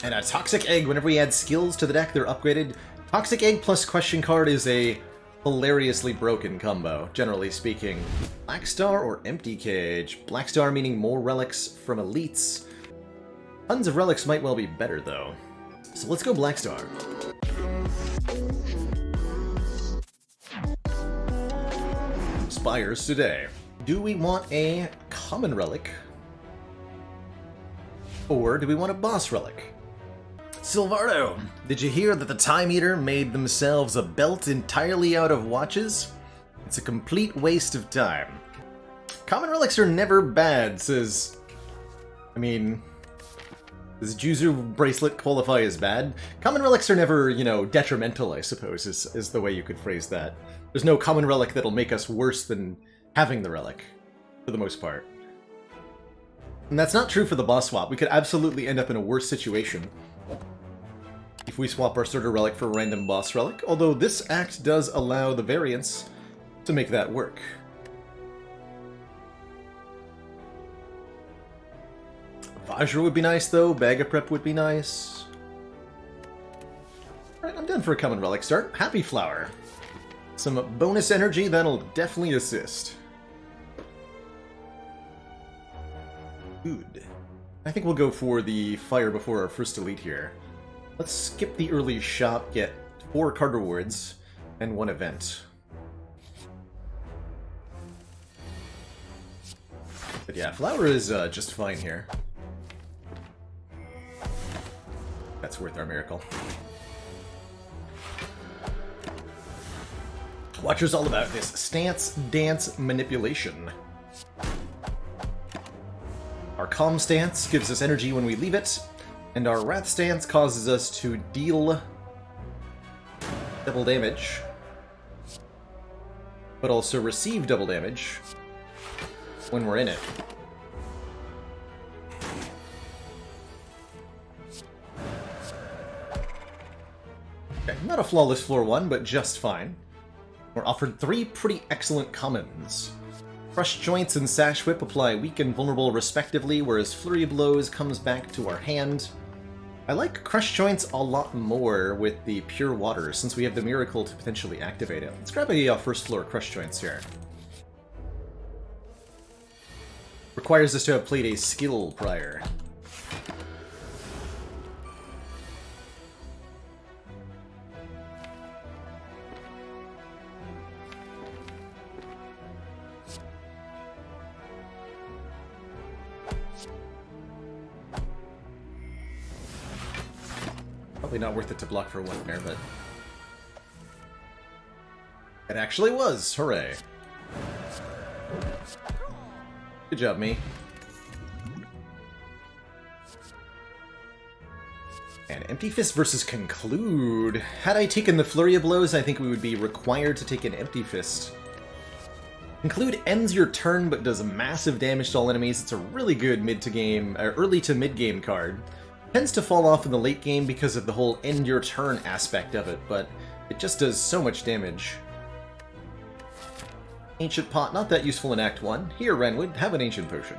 And a Toxic Egg. Whenever we add skills to the deck, they're upgraded. Toxic Egg plus Question Card is a hilariously broken combo, generally speaking. Blackstar or Empty Cage? Blackstar meaning more relics from elites. Tons of relics might well be better, though. So let's go Blackstar. Spires today. Do we want a common relic? Or do we want a boss relic? Silvardo, did you hear that the Time Eater made themselves a belt entirely out of watches? It's a complete waste of time. Common relics are never bad, says... I mean... Does Juzu bracelet qualify as bad? Common relics are never, you know, detrimental, I suppose, is the way you could phrase that. There's no common relic that'll make us worse than having the relic, for the most part. And that's not true for the boss swap. We could absolutely end up in a worse situation if we swap our starter relic for a random boss relic, although this act does allow the variance to make that work. Vajra would be nice, though. Bag of Prep would be nice. Alright, I'm done for a common relic start. Happy Flower. Some bonus energy that'll definitely assist. Good. I think we'll go for the fire before our first elite here. Let's skip the early shop, get 4 card rewards, and 1 event. But yeah, Flower is just fine here. That's worth our miracle. Watcher's all about this stance, dance, manipulation. Our Calm stance gives us energy when we leave it, and our Wrath stance causes us to deal double damage, but also receive double damage when we're in it. Okay, not a flawless floor 1, but just fine. We're offered 3 pretty excellent commons. Crush Joints and Sash Whip apply weak and vulnerable respectively, whereas Flurry Blows comes back to our hand. I like Crush Joints a lot more with the Pure Water, since we have the Miracle to potentially activate it. Let's grab a first floor Crush Joints here. Requires us to have played a skill prior. Probably not worth it to block for 1 there, but... It actually was! Hooray! Good job, me. And Empty Fist versus Conclude. Had I taken the Flurry of Blows, I think we would be required to take an Empty Fist. Conclude ends your turn, but does massive damage to all enemies. It's a really good mid-to-game, early to mid-game card. Tends to fall off in the late game because of the whole end your turn aspect of it, but it just does so much damage. Ancient Pot, not that useful in Act 1. Here, Renwood, have an Ancient Potion.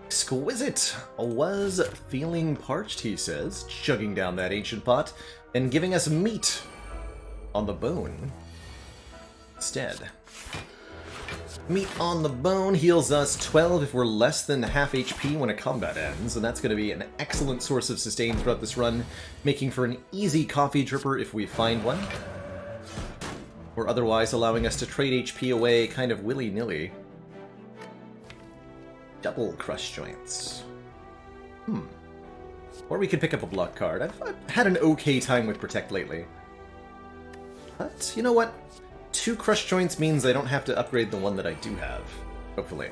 Exquisite! Was feeling parched, he says, chugging down that Ancient Pot, and giving us meat on the bone instead. Meat on the Bone heals us 12 if we're less than half HP when a combat ends, and that's going to be an excellent source of sustain throughout this run, making for an easy coffee dripper if we find one, or otherwise allowing us to trade HP away kind of willy-nilly. Double Crush Joints. Or we could pick up a block card. I've had an okay time with Protect lately. But, you know what? 2 Crush Joints means I don't have to upgrade the one that I do have. Hopefully.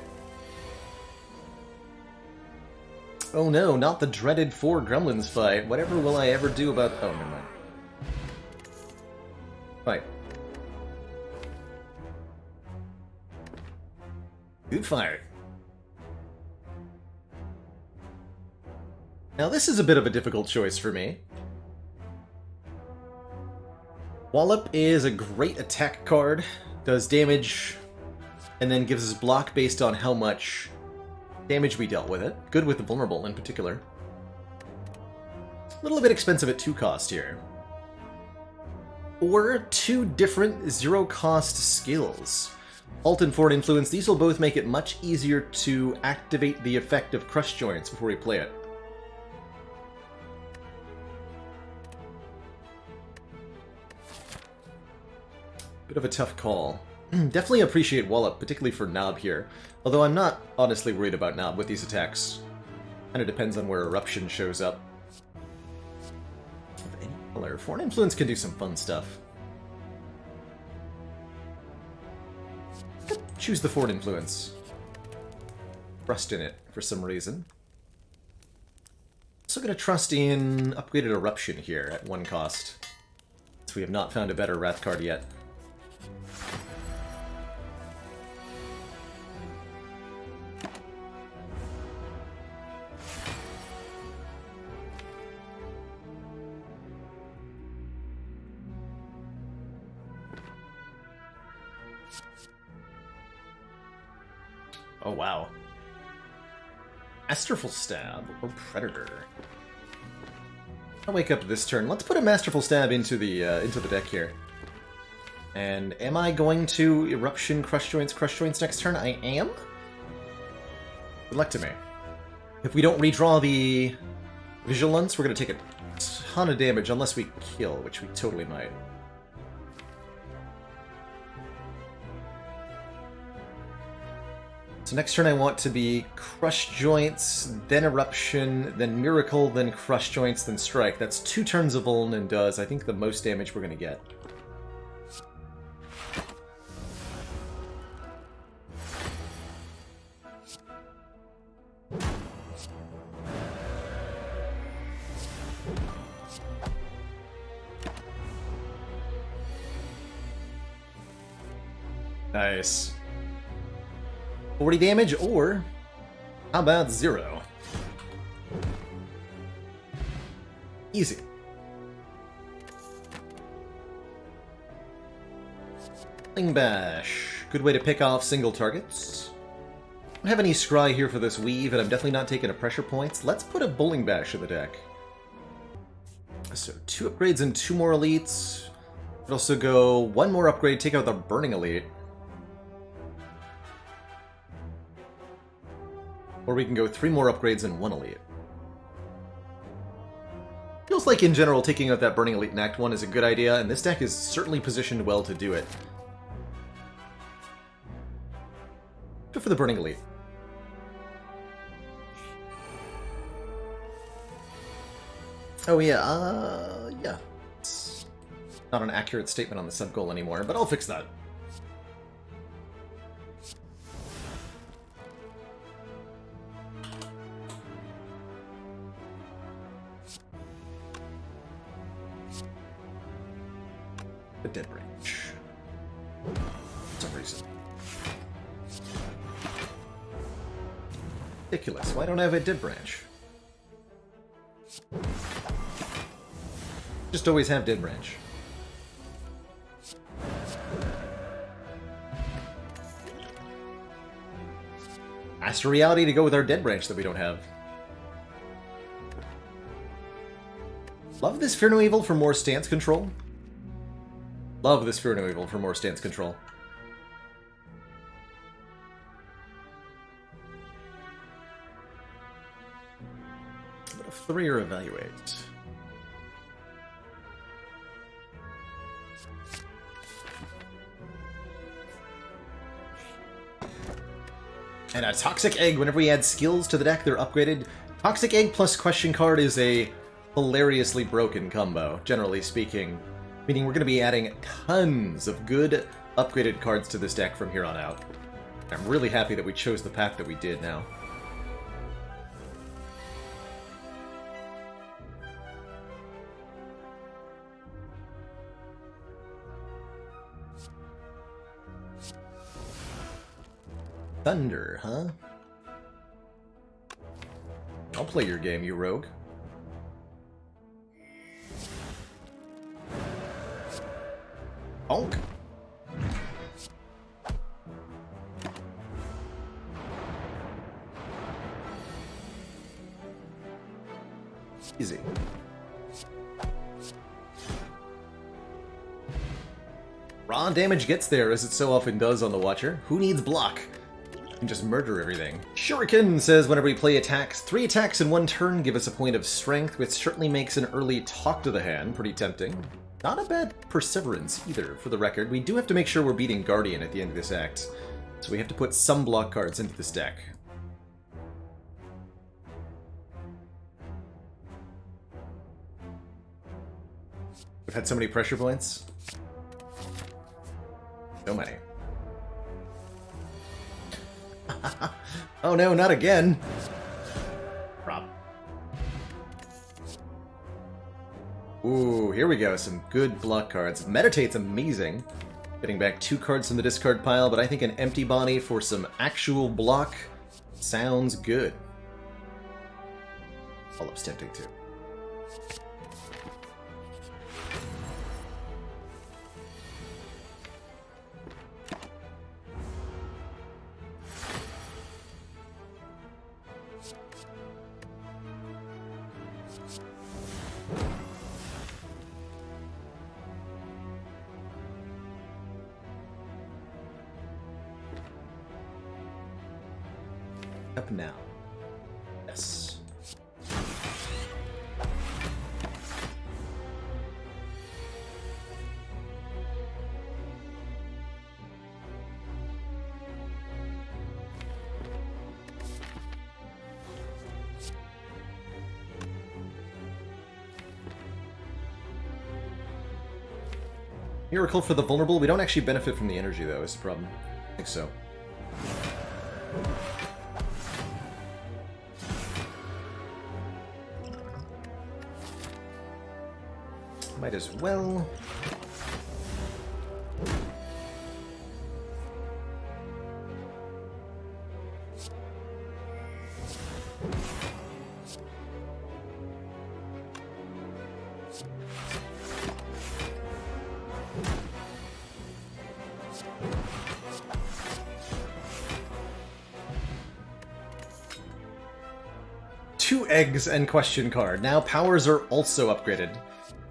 Oh no, not the dreaded 4 Gremlins fight. Whatever will I ever do about... Oh, never mind. Fight. Good fight. Now this is a bit of a difficult choice for me. Wallop is a great attack card, does damage, and then gives us block based on how much damage we dealt with it. Good with the vulnerable in particular. A little bit expensive at 2 cost here. Or 2 different 0-cost skills. Alt and Forward Influence, these will both make it much easier to activate the effect of Crush Joints before we play it. Bit of a tough call. Definitely appreciate Wallop, particularly for Nob here. Although I'm not honestly worried about Nob with these attacks. Kinda depends on where Eruption shows up. Of any color. Foreign Influence can do some fun stuff. Choose the Foreign Influence. Trust in it for some reason. Also gonna trust in upgraded Eruption here at 1 cost. So we have not found a better Wrath card yet. Oh, wow. Masterful Stab or Predator. I'll wake up this turn. Let's put a Masterful Stab into the deck here. And am I going to Eruption Crush Joints next turn? I am? Good luck to me. If we don't redraw the Vigilance, we're going to take a ton of damage unless we kill, which we totally might. So next turn I want to be Crush Joints, then Eruption, then Miracle, then Crush Joints, then Strike. That's 2 turns of Vuln and does, I think, the most damage we're going to get. Nice. 40 damage, or how about 0? Easy. Bling Bash. Good way to pick off single targets. Don't have any Scry here for this weave, and I'm definitely not taking a pressure points. Let's put a Bowling Bash in the deck. So 2 upgrades and 2 more elites. Could also go 1 more upgrade, take out the Burning Elite. Or we can go 3 more upgrades and 1 elite. Feels like, in general, taking out that Burning Elite in Act 1 is a good idea, and this deck is certainly positioned well to do it. Go for the Burning Elite. Oh yeah, yeah. It's not an accurate statement on the sub-goal anymore, but I'll fix that. The Dead Branch. For some reason. Ridiculous. Why don't I have a Dead Branch? Just always have Dead Branch. Ask for Reality to go with our Dead Branch that we don't have. Love this Fear No Evil for more stance control. Love this Fear No Evil for more stance control. But a 3 or Evaluate. And a Toxic Egg. Whenever we add skills to the deck, they're upgraded. Toxic Egg plus Question Card is a hilariously broken combo, generally speaking. Meaning we're going to be adding tons of good upgraded cards to this deck from here on out. I'm really happy that we chose the path that we did now. Thunder, huh? I'll play your game, you rogue. Bonk. Easy. Raw damage gets there, as it so often does on the Watcher. Who needs block? You can just murder everything. Shuriken says whenever we play attacks, 3 attacks in one turn give us a point of strength, which certainly makes an early talk to the hand pretty tempting. Not a bad perseverance either, for the record. We do have to make sure we're beating Guardian at the end of this act, so we have to put some block cards into this deck. We've had so many pressure points. So many. Oh no, not again! Prop. Ooh, here we go. Some good block cards. Meditate's amazing. Getting back 2 cards from the discard pile, but I think an empty body for some actual block sounds good. All-up's tempting too. Up now. Yes. Miracle for the vulnerable. We don't actually benefit from the energy, though, is the problem. I think so. Might as well. Two eggs and question card. Now powers are also upgraded.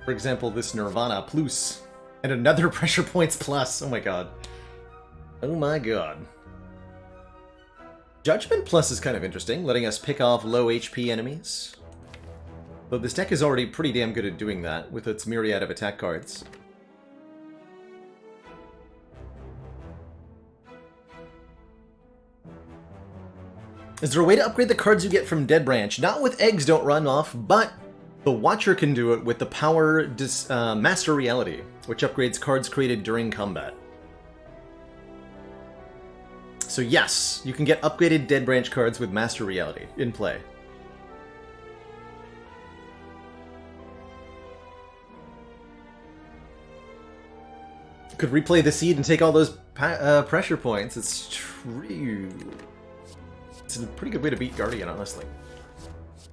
For example, this Nirvana Plus. And another pressure points plus. Oh my god. Oh my god. Judgment Plus is kind of interesting, letting us pick off low HP enemies. Though this deck is already pretty damn good at doing that, with its myriad of attack cards. Is there a way to upgrade the cards you get from Dead Branch? Not with eggs don't run off, but the Watcher can do it with the power Master Reality, which upgrades cards created during combat. So yes, you can get upgraded Dead Branch cards with Master Reality in play. Could replay the Seed and take all those pressure points. It's true. It's a pretty good way to beat Guardian, honestly.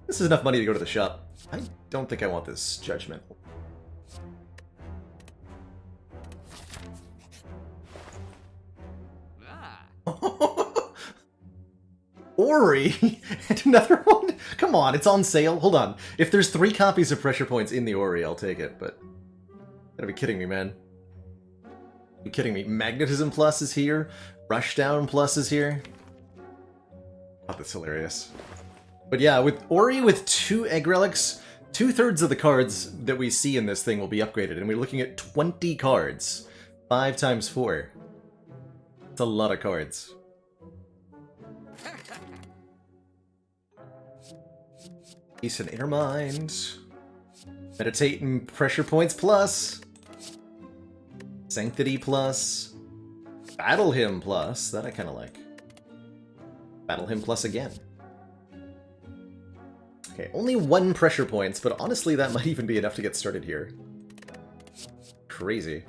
This is enough money to go to the shop. I don't think I want this Judgment. Ori? And another one? Come on, it's on sale. Hold on. If there's 3 copies of pressure points in the Ori, I'll take it, but... You gotta be kidding me, man. You kidding me? Magnetism Plus is here. Rushdown Plus is here. Oh, that's hilarious. But yeah, with Ori with 2 Egg Relics, 2/3 of the cards that we see in this thing will be upgraded, and we're looking at 20 cards. 5 times 4. That's a lot of cards. Peace and Inner Mind. Meditate and Pressure Points Plus. Sanctity Plus. Battle Hymn Plus. That I kind of like. Battle Hymn Plus again. Okay, only 1 pressure points, but honestly that might even be enough to get started here. Crazy.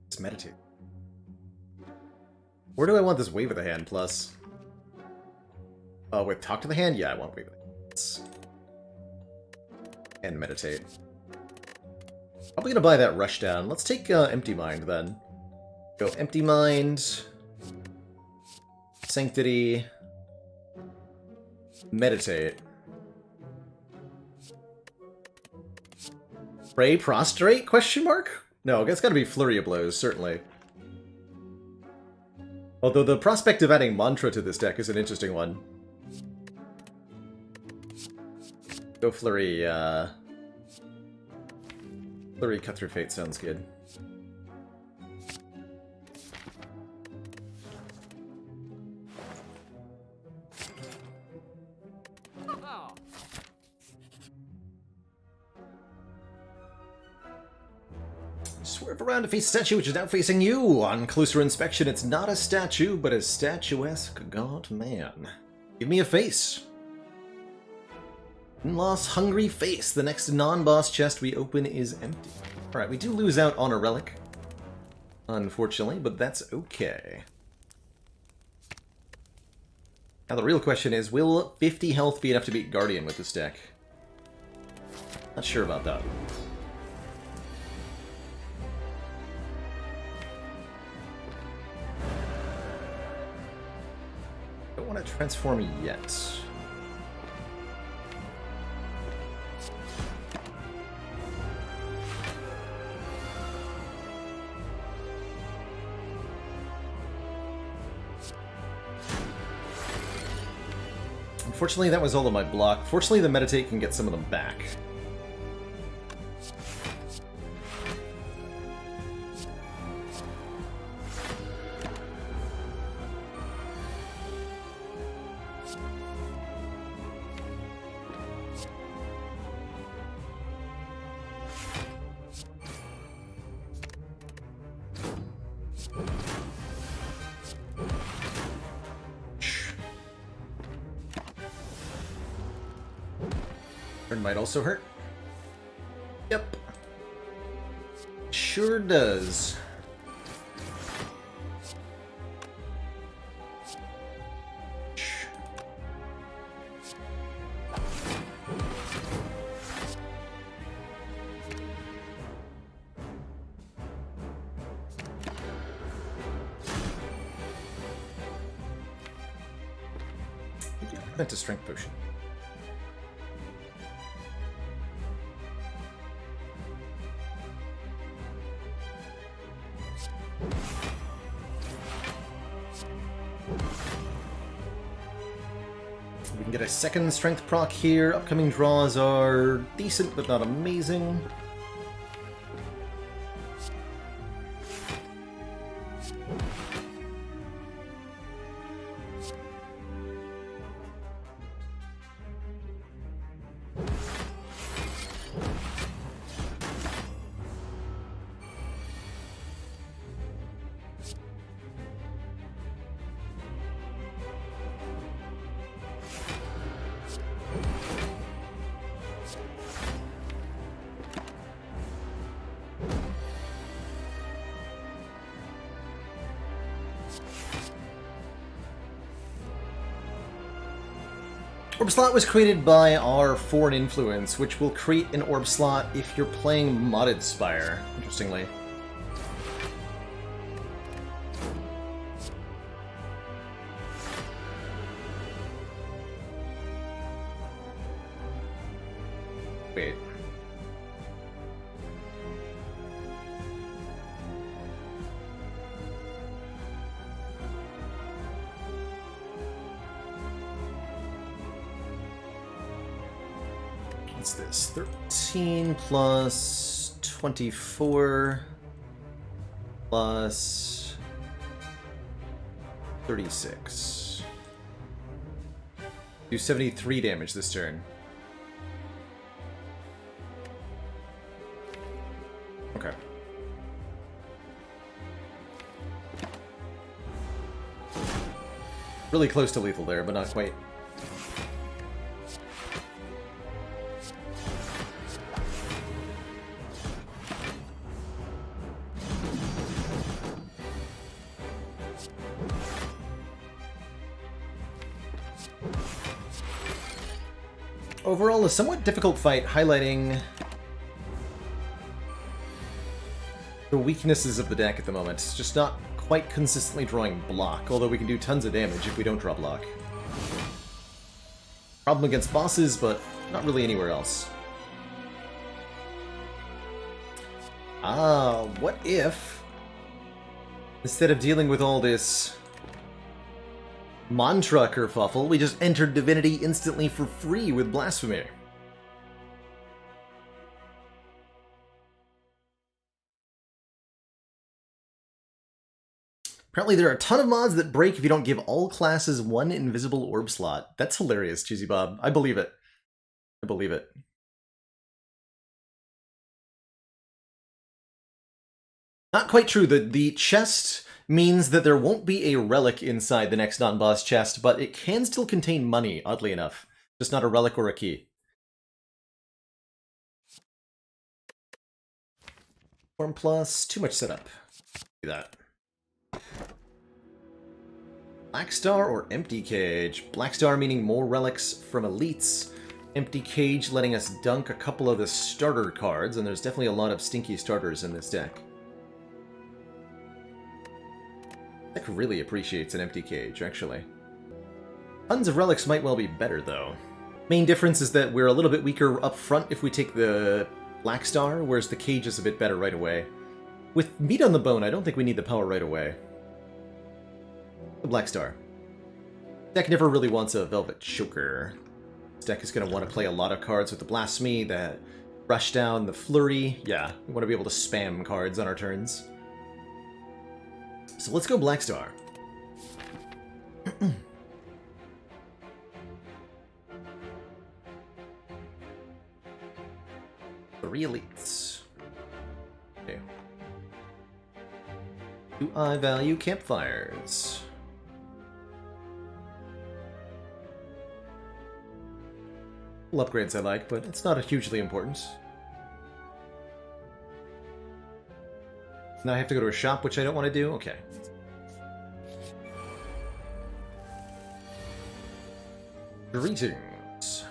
Let's meditate. Where do I want this Wave of the Hand plus? Oh, with Talk to the Hand? Yeah, I want Wave of the Hand. And meditate. Probably gonna buy that Rushdown. Let's take Empty Mind then. Go Empty Mind, Sanctity, Meditate. Pray Prostrate? Question mark? No, it's gotta be Flurry of Blows, certainly. Although the prospect of adding Mantra to this deck is an interesting one. Go Flurry, Flurry Cut Through Fate sounds good. Swerve around to face a statue which is now facing you. On closer inspection, it's not a statue, but a statuesque gaunt man. Give me a face. Lost Hungry Face. The next non-boss chest we open is empty. Alright, we do lose out on a relic, unfortunately, but that's okay. Now the real question is, will 50 health be enough to beat Guardian with this deck? Not sure about that. Don't want to transform yet. Unfortunately, that was all of my block. Fortunately, the Meditate can get some of them back. Might also hurt. Yep. Sure does. That's a strength potion. We can get a second strength proc here. Upcoming draws are decent, but not amazing. Orb slot was created by our foreign influence, which will create an orb slot if you're playing modded Spire, interestingly. Wait. What's this? 13 plus 24 plus 36. Do 73 damage this turn. Okay. Really close to lethal there, but not quite. Overall, a somewhat difficult fight, highlighting the weaknesses of the deck at the moment. It's just not quite consistently drawing block, although we can do tons of damage if we don't draw block. Problem against bosses, but not really anywhere else. What if, instead of dealing with all this mantra kerfuffle, we just entered Divinity instantly for free with Blasphemy? Apparently there are a ton of mods that break if you don't give all classes one invisible orb slot. That's hilarious, Cheesy Bob. I believe it. I believe it. Not quite true. The chest means that there won't be a relic inside the next non-boss chest, but it can still contain money, oddly enough. Just not a relic or a key. Form plus, too much setup. Do that. Blackstar or Empty Cage? Blackstar meaning more relics from elites. Empty Cage letting us dunk a couple of the starter cards, and there's definitely a lot of stinky starters in this deck. Deck really appreciates an Empty Cage, actually. Tons of relics might well be better, though. Main difference is that we're a little bit weaker up front if we take the Blackstar, whereas the Cage is a bit better right away. With meat on the bone, I don't think we need the power right away. The Blackstar. Deck never really wants a Velvet Choker. This deck is going to want to play a lot of cards with the Blasphemy, the Rushdown, the Flurry. Yeah, we want to be able to spam cards on our turns. So let's go Blackstar. 3 elites. Okay. Do I value campfires? Upgrades I like, but it's not hugely important. Now I have to go to a shop, which I don't want to do? Okay. Greetings.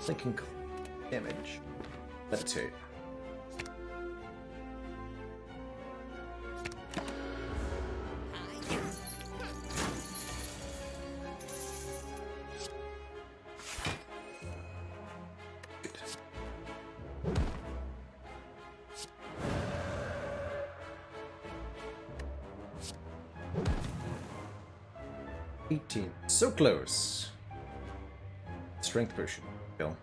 Thinking damage. Meditate. So close. Strength potion. Go.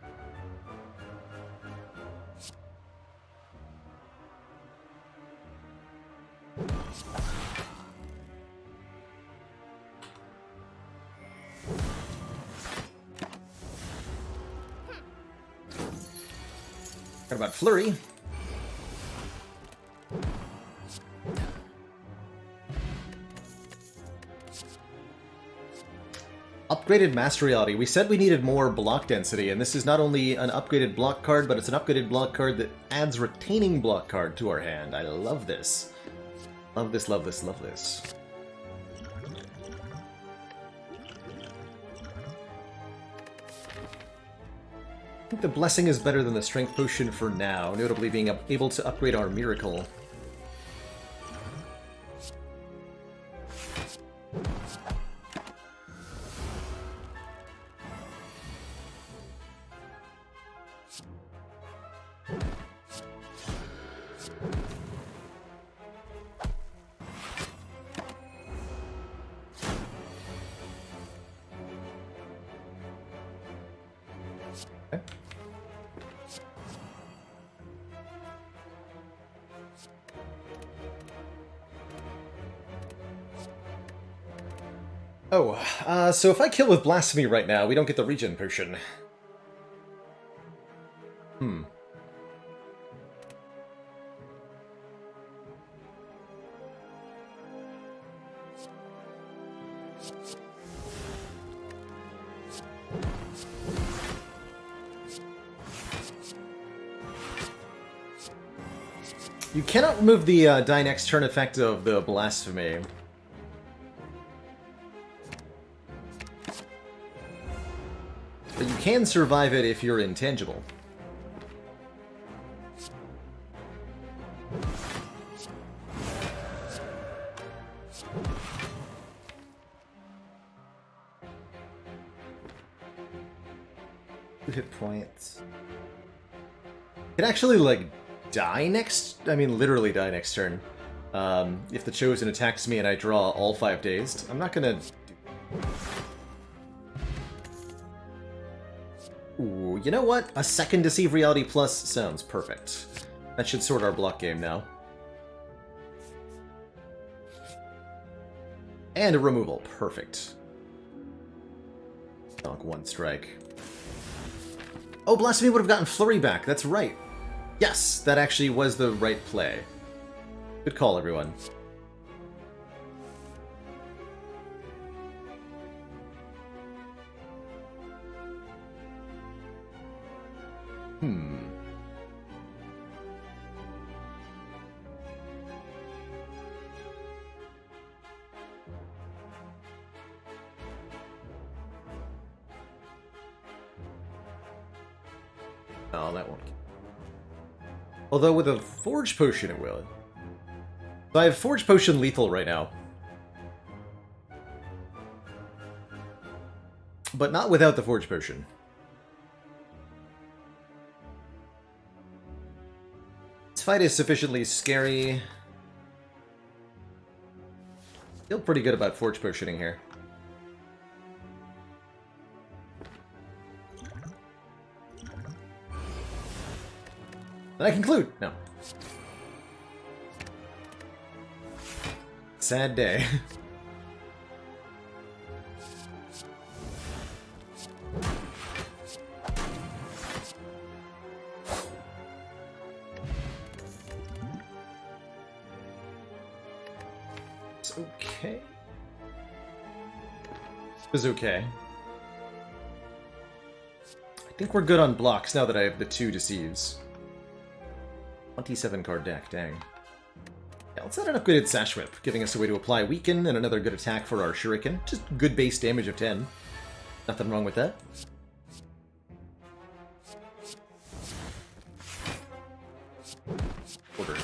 What about Flurry? Upgraded Master Reality. We said we needed more block density, and this is not only an upgraded block card, but it's an upgraded block card that adds retaining block card to our hand. I love this. Love this, love this, love this. I think the Blessing is better than the Strength Potion for now, notably being able to upgrade our Miracle. So if I kill with Blasphemy right now, we don't get the regen potion. You cannot remove the die next turn effect of the Blasphemy. But you can survive it if you're intangible. Hit points. It actually, like, die next... I mean, literally die next turn. If the Chosen attacks me and I draw all 5 dazed. I'm not gonna... Ooh, you know what? A second Deceive Reality Plus sounds perfect. That should sort our block game now. And a removal. Perfect. Knock 1 strike. Oh, Blasphemy would have gotten Flurry back. That's right. Yes, that actually was the right play. Good call, everyone. Oh, that won't. Although with a Forge Potion it will. So I have Forge Potion lethal right now. But not without the Forge Potion. This fight is sufficiently scary. Feel pretty good about Forge Potioning here. Then I conclude. No. Sad day. It's okay. It was okay. I think we're good on blocks now that I have the 2 Deceives. 27 card deck, dang. Yeah, let's add an upgraded Sash Whip, giving us a way to apply Weaken and another good attack for our Shuriken. Just good base damage of 10. Nothing wrong with that. Order.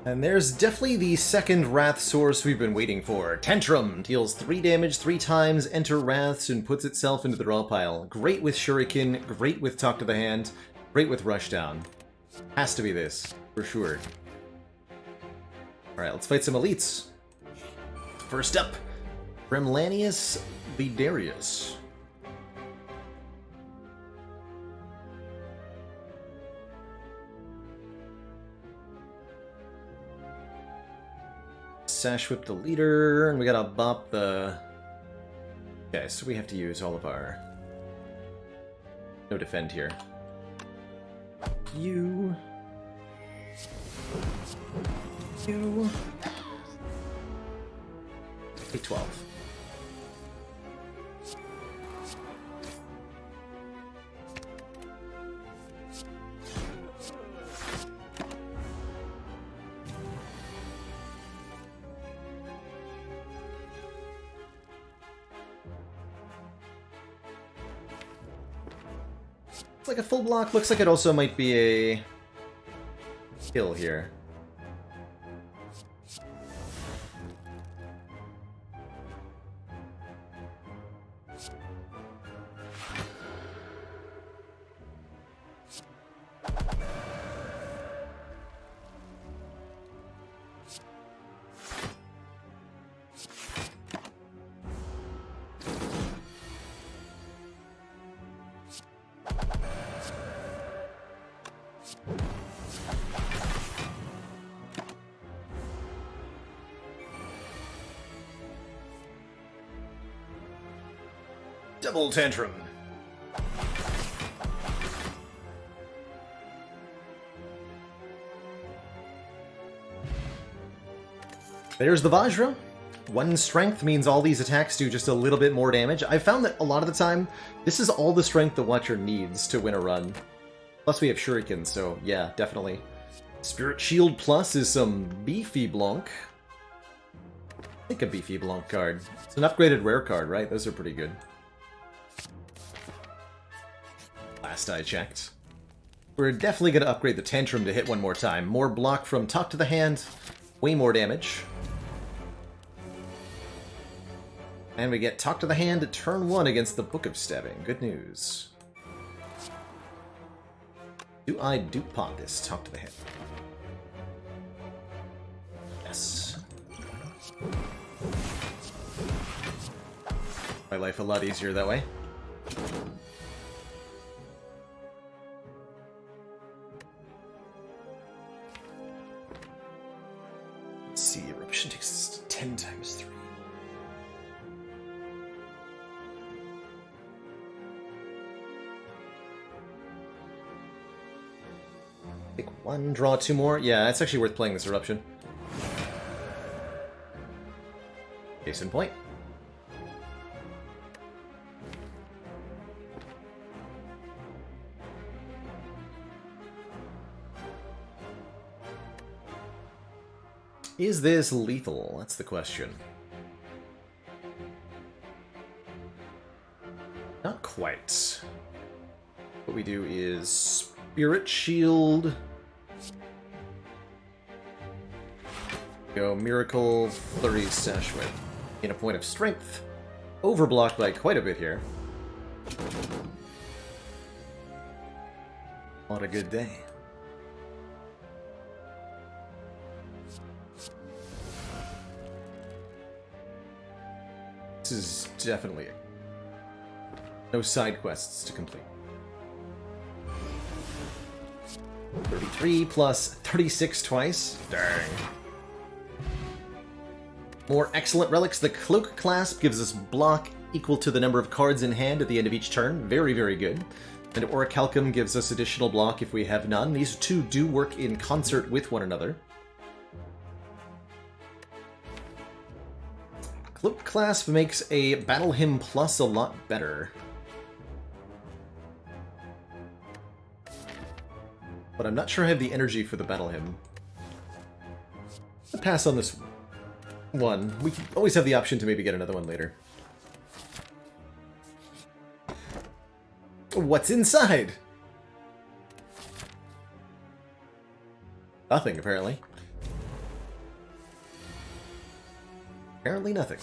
And there's definitely the second Wrath source we've been waiting for. Tantrum deals 3 damage 3 times, enter Wraths, and puts itself into the draw pile. Great with Shuriken, great with Talk to the Hand, great with Rushdown. Has to be this, for sure. Alright, let's fight some elites. First up, Rimlanius the Darius. Sash Whip the leader, and we gotta bop the... Okay, so we have to use all of our... No defend here. You... You... 12. It's like a full block. Looks like it also might be a kill here. Double Tantrum. There's the Vajra. 1 strength means all these attacks do just a little bit more damage. I've found that a lot of the time, this is all the strength the Watcher needs to win a run. Plus we have Shuriken, so yeah, definitely. Spirit Shield Plus is some beefy Blanc. I think a beefy Blanc card. It's an upgraded rare card, right? Those are pretty good. Last I checked. We're definitely going to upgrade the Tantrum to hit one more time. More block from top to the hand, way more damage. And we get Talk to the Hand at turn 1 against the Book of Stabbing. Good news. Do I pot this Talk to the Hand? Yes. My life a lot easier that way. Let's see, Eruption takes 10 times 3. Take 1, draw 2 more. Yeah, it's actually worth playing this Eruption. Case in point. Is this lethal? That's the question. Not quite. What we do is Spirit Shield. Go Miracle, Flurry, Sash Whip. In a point of strength. Overblocked by quite a bit here. What a good day. This is definitely it. No side quests to complete. 33 plus 36 twice. Dang. More excellent relics. The Cloak Clasp gives us block equal to the number of cards in hand at the end of each turn. Very, very good. And Orichalcum gives us additional block if we have none. These two do work in concert with one another. Cloak Clasp makes a Battle Hymn Plus a lot better. But I'm not sure I have the energy for the Battle Hymn. I'll pass on this one. We can always have the option to maybe get another one later. What's inside? Nothing, apparently. Apparently nothing.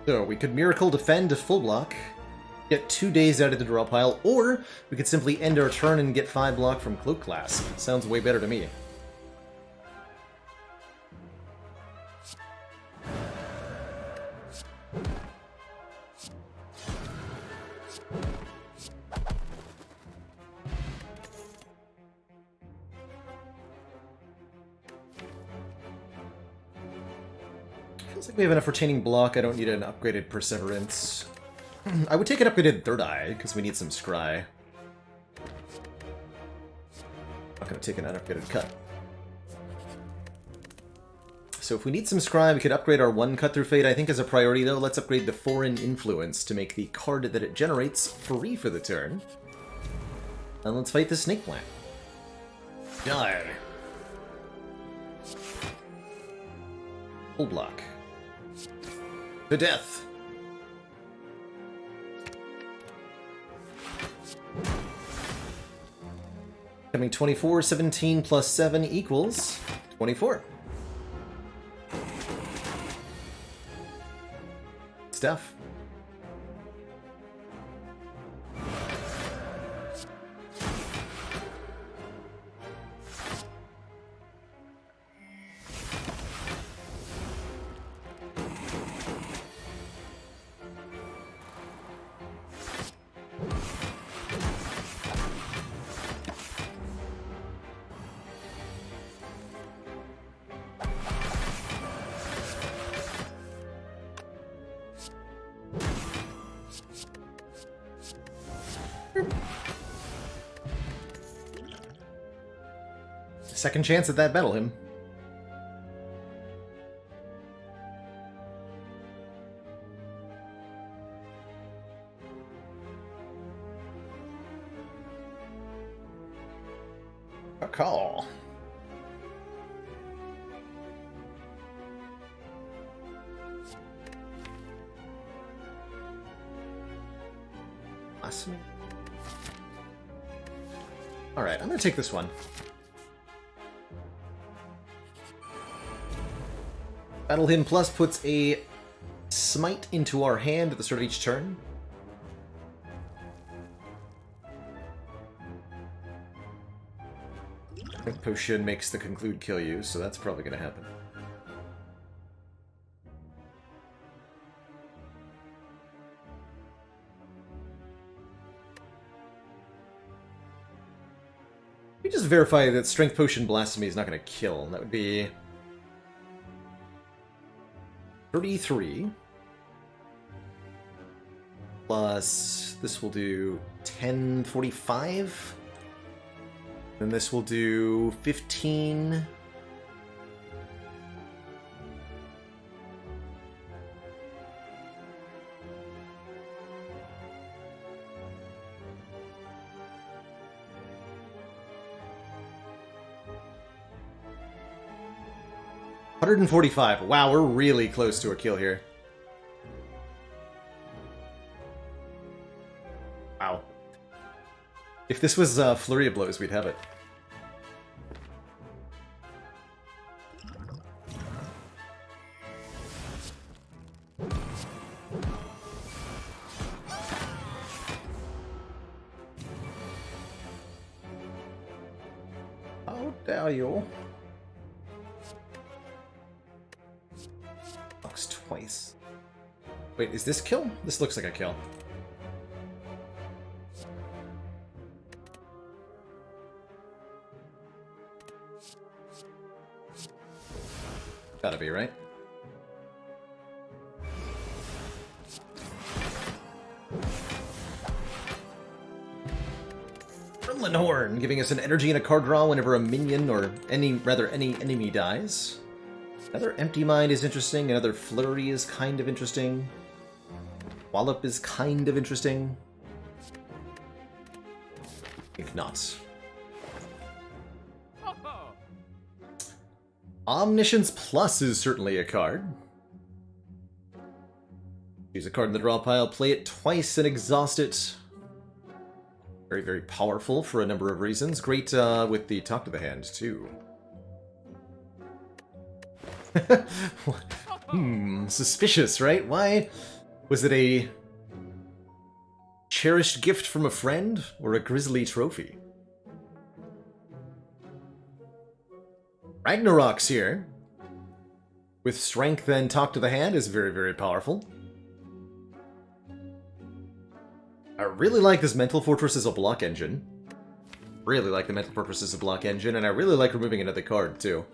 So we could Miracle Defend to full block, get 2 days out of the draw pile, or we could simply end our turn and get 5 block from Cloak Clasp. Sounds way better to me. Feels like we have enough retaining block. I don't need an upgraded Perseverance. I would take an upgraded Third Eye, because we need some Scry. Not going to take an unupgraded Cut. So if we need some Scry, we could upgrade our 1 Cut Through Fate. I think as a priority, though, let's upgrade the Foreign Influence to make the card that it generates free for the turn. And let's fight the Snake Plant. Die. Full block. To death. Coming 24, 17 plus 7 equals 24. Stuff. Second chance at that battle hymn. A call. Blasphemy. Alright, I'm gonna take this one. Battle Hymn Plus puts a smite into our hand at the start of each turn. Strength Potion makes the conclude kill you, so that's probably going to happen. Let me just verify that Strength Potion Blasphemy is not going to kill. That would be 33 plus this will do 1045. Then this will do 15. $145. Wow, we're really close to a kill here. Wow. If this was Flurry of Blows, we'd have it. How dare you? Box twice. Wait, is this kill? This looks like a kill. Gotta be, right? Rimlanius, giving us an energy and a card draw whenever a minion, or any enemy dies. Another Empty Mind is interesting, another Flurry is kind of interesting. Wallop is kind of interesting. If not. Omniscience Plus is certainly a card. Use a card in the draw pile, play it twice and exhaust it. Very, very powerful for a number of reasons. Great with the Talk to the Hand, too. Suspicious, right? Why? Was it a cherished gift from a friend or a grisly trophy? Ragnaroks here, with strength and Talk to the Hand, is very, very powerful. I really like this Mental Fortress as a block engine. Really like the Mental Fortress as a block engine, and I really like removing another card, too.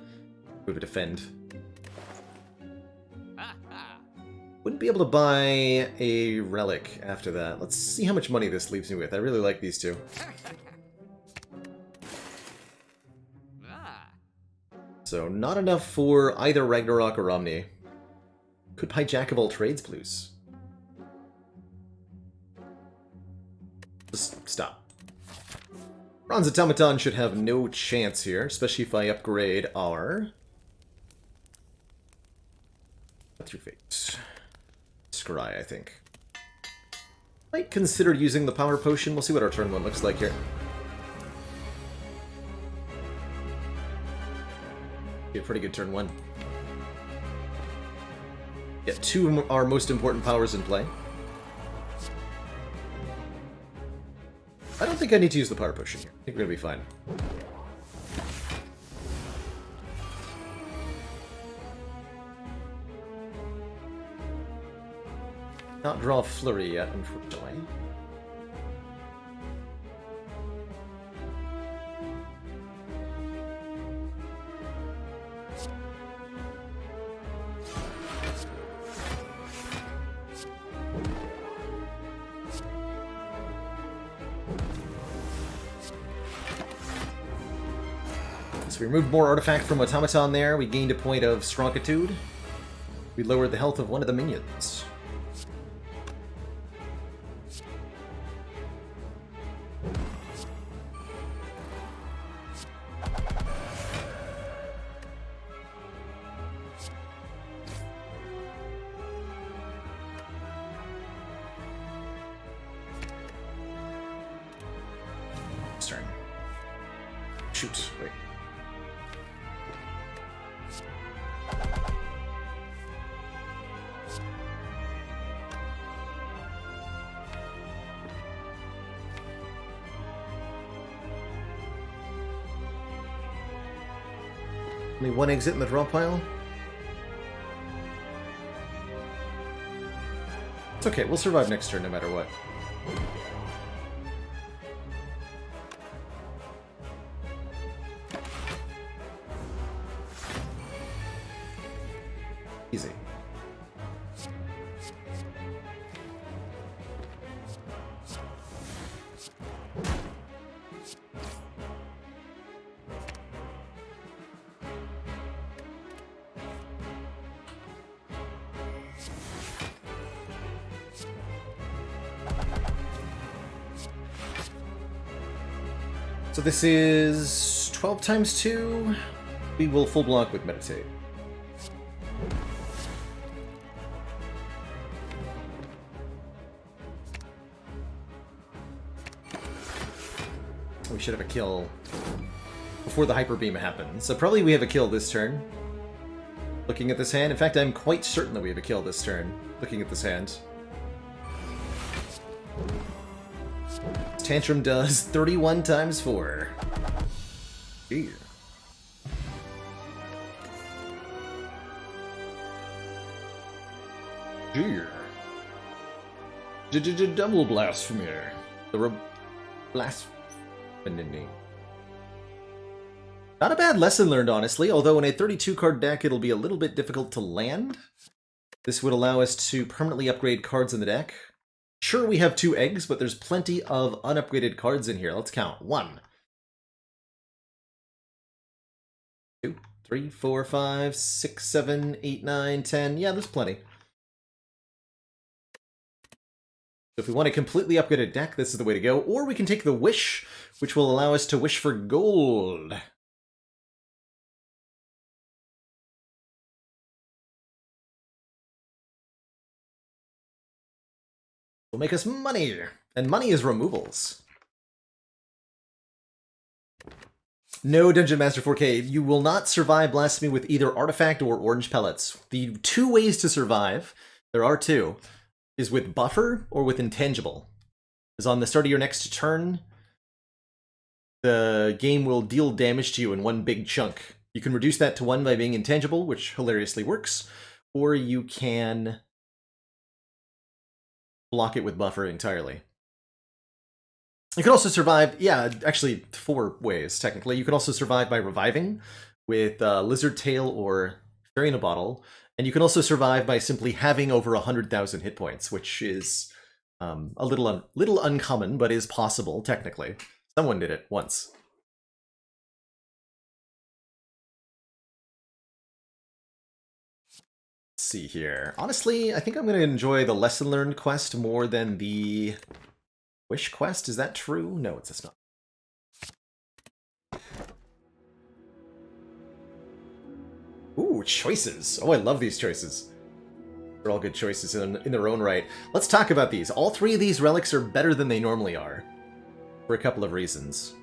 Move a defend. Wouldn't be able to buy a Relic after that. Let's see how much money this leaves me with. I really like these two. So, not enough for either Ragnarok or Omni. Could buy Jack of all trades, please. Just stop. Bronze Automaton should have no chance here, especially if I upgrade our... Through Fate. Scry, I think. Might consider using the Power Potion. We'll see what our turn one looks like here. A pretty good turn one. Get two of our most important powers in play. I don't think I need to use the Power Potion here. I think we're gonna be fine. Not draw Flurry yet, unfortunately. So we removed more artifact from Automaton there. We gained a point of Strongitude. We lowered the health of one of the minions. Turn. Shoot, wait. Only one exit in the draw pile. It's okay, we'll survive next turn no matter what. Easy. So this is 12 times 2. We will full block with Meditate. We should have a kill before the Hyper Beam happens. So probably we have a kill this turn. Looking at this hand. In fact, I'm quite certain that we have a kill this turn. Looking at this hand. Tantrum does 31 times 4. Ew. Ew. Double Blasphemy. The Blasphemy. Not a bad lesson learned, honestly, although in a 32-card deck it'll be a little bit difficult to land. This would allow us to permanently upgrade cards in the deck. Sure, we have 2 eggs, but there's plenty of unupgraded cards in here. Let's count. 1, 2, 3, 4, 5, 6, 7, 8, 9, 10. Yeah, there's plenty. So if we want a completely upgraded deck, this is the way to go. Or we can take the Wish, which will allow us to wish for gold. Will make us money, and money is removals. No, Dungeon Master 4K, you will not survive Blasphemy with either Artifact or Orange Pellets. The 2 ways to survive, there are 2, is with Buffer or with Intangible. Is on the start of your next turn, the game will deal damage to you in one big chunk. You can reduce that to 1 by being Intangible, which hilariously works, or you can block it with Buffer entirely. You can also survive, yeah, actually 4 ways, technically. You can also survive by reviving with Lizard Tail or Fairy in a Bottle, and you can also survive by simply having over 100,000 hit points, which is a little uncommon, but is possible, technically. Someone did it once. See here. Honestly, I think I'm going to enjoy the Lesson Learned quest more than the Wish quest. Is that true? No, it's not. Ooh, choices. Oh, I love these choices. They're all good choices in their own right. Let's talk about these. All 3 of these relics are better than they normally are, for a couple of reasons.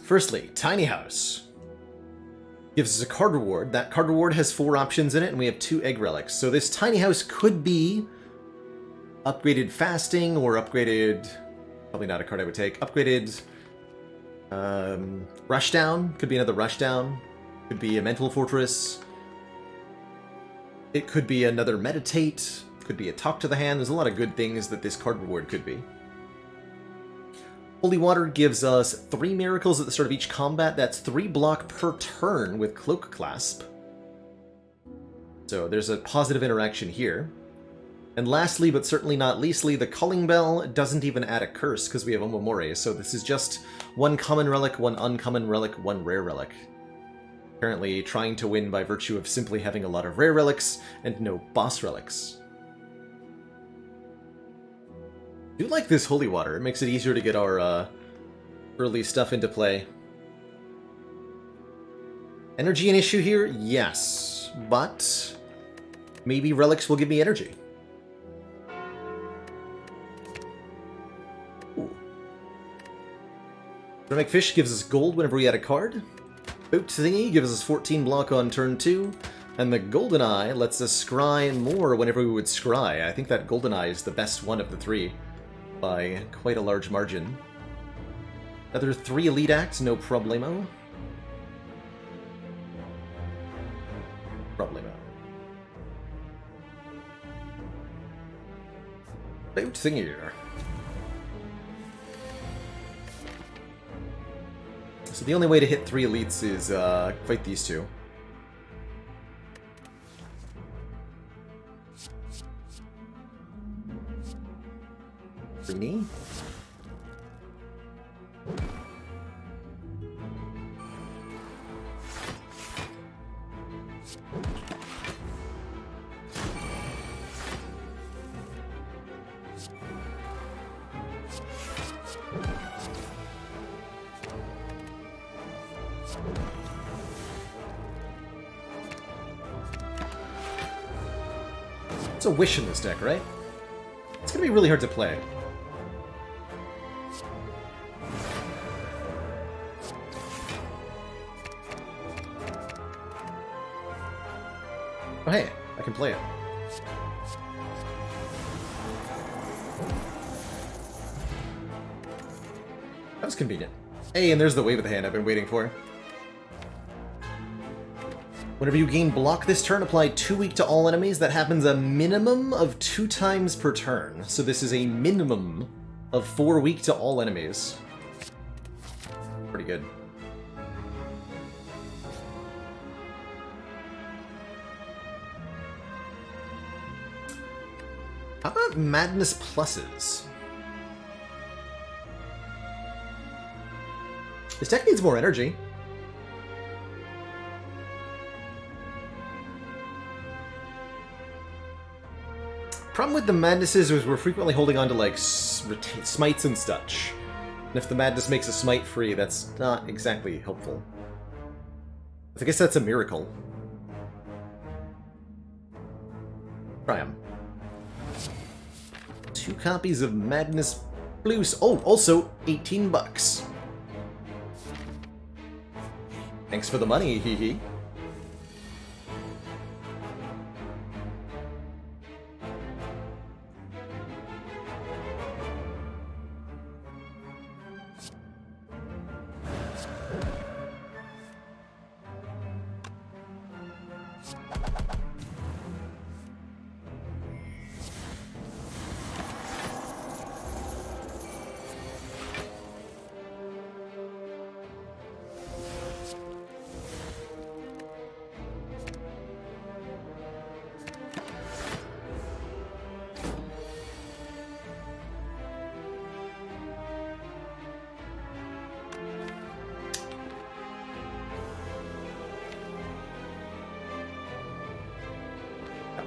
Firstly, Tiny House. Gives us a card reward. That card reward has 4 options in it, and we have 2 egg relics. So this Tiny House could be upgraded Fasting, or upgraded... Probably not a card I would take. Upgraded... Rushdown. Could be another Rushdown. Could be a Mental Fortress. It could be another Meditate. Could be a Talk to the Hand. There's a lot of good things that this card reward could be. Holy Water gives us 3 miracles at the start of each combat. That's 3 block per turn with Cloak Clasp. So there's a positive interaction here. And lastly, but certainly not leastly, the Culling Bell doesn't even add a curse because we have Omimori, so this is just one common relic, one uncommon relic, one rare relic. Apparently trying to win by virtue of simply having a lot of rare relics and no boss relics. I do like this holy water. It makes it easier to get our early stuff into play. Energy an issue here? Yes, but maybe relics will give me energy. Ceramic Fish gives us gold whenever we add a card. Boot Thingy gives us 14 block on turn 2. And the Golden Eye lets us scry more whenever we would scry. I think that Golden Eye is the best one of the three by quite a large margin. Another 3 Elite Acts, no problemo. Problemo. Boot Thingy. So the only way to hit 3 elites is fight these two. Greeny. It's a Wish in this deck, right? It's gonna be really hard to play. Oh hey, I can play it. That was convenient. Hey, and there's the Wave of the Hand I've been waiting for. Whenever you gain block this turn, apply 2 weak to all enemies. That happens a minimum of 2 times per turn. So this is a minimum of 4 weak to all enemies. Pretty good. How about Madness Pluses? This deck needs more energy. Problem with the madnesses is we're frequently holding on to like smites and such. And if the madness makes a smite free, that's not exactly helpful. I guess that's a miracle. Try 'em. 2 copies of Madness Blues. Oh, also 18 bucks. Thanks for the money, hee hee.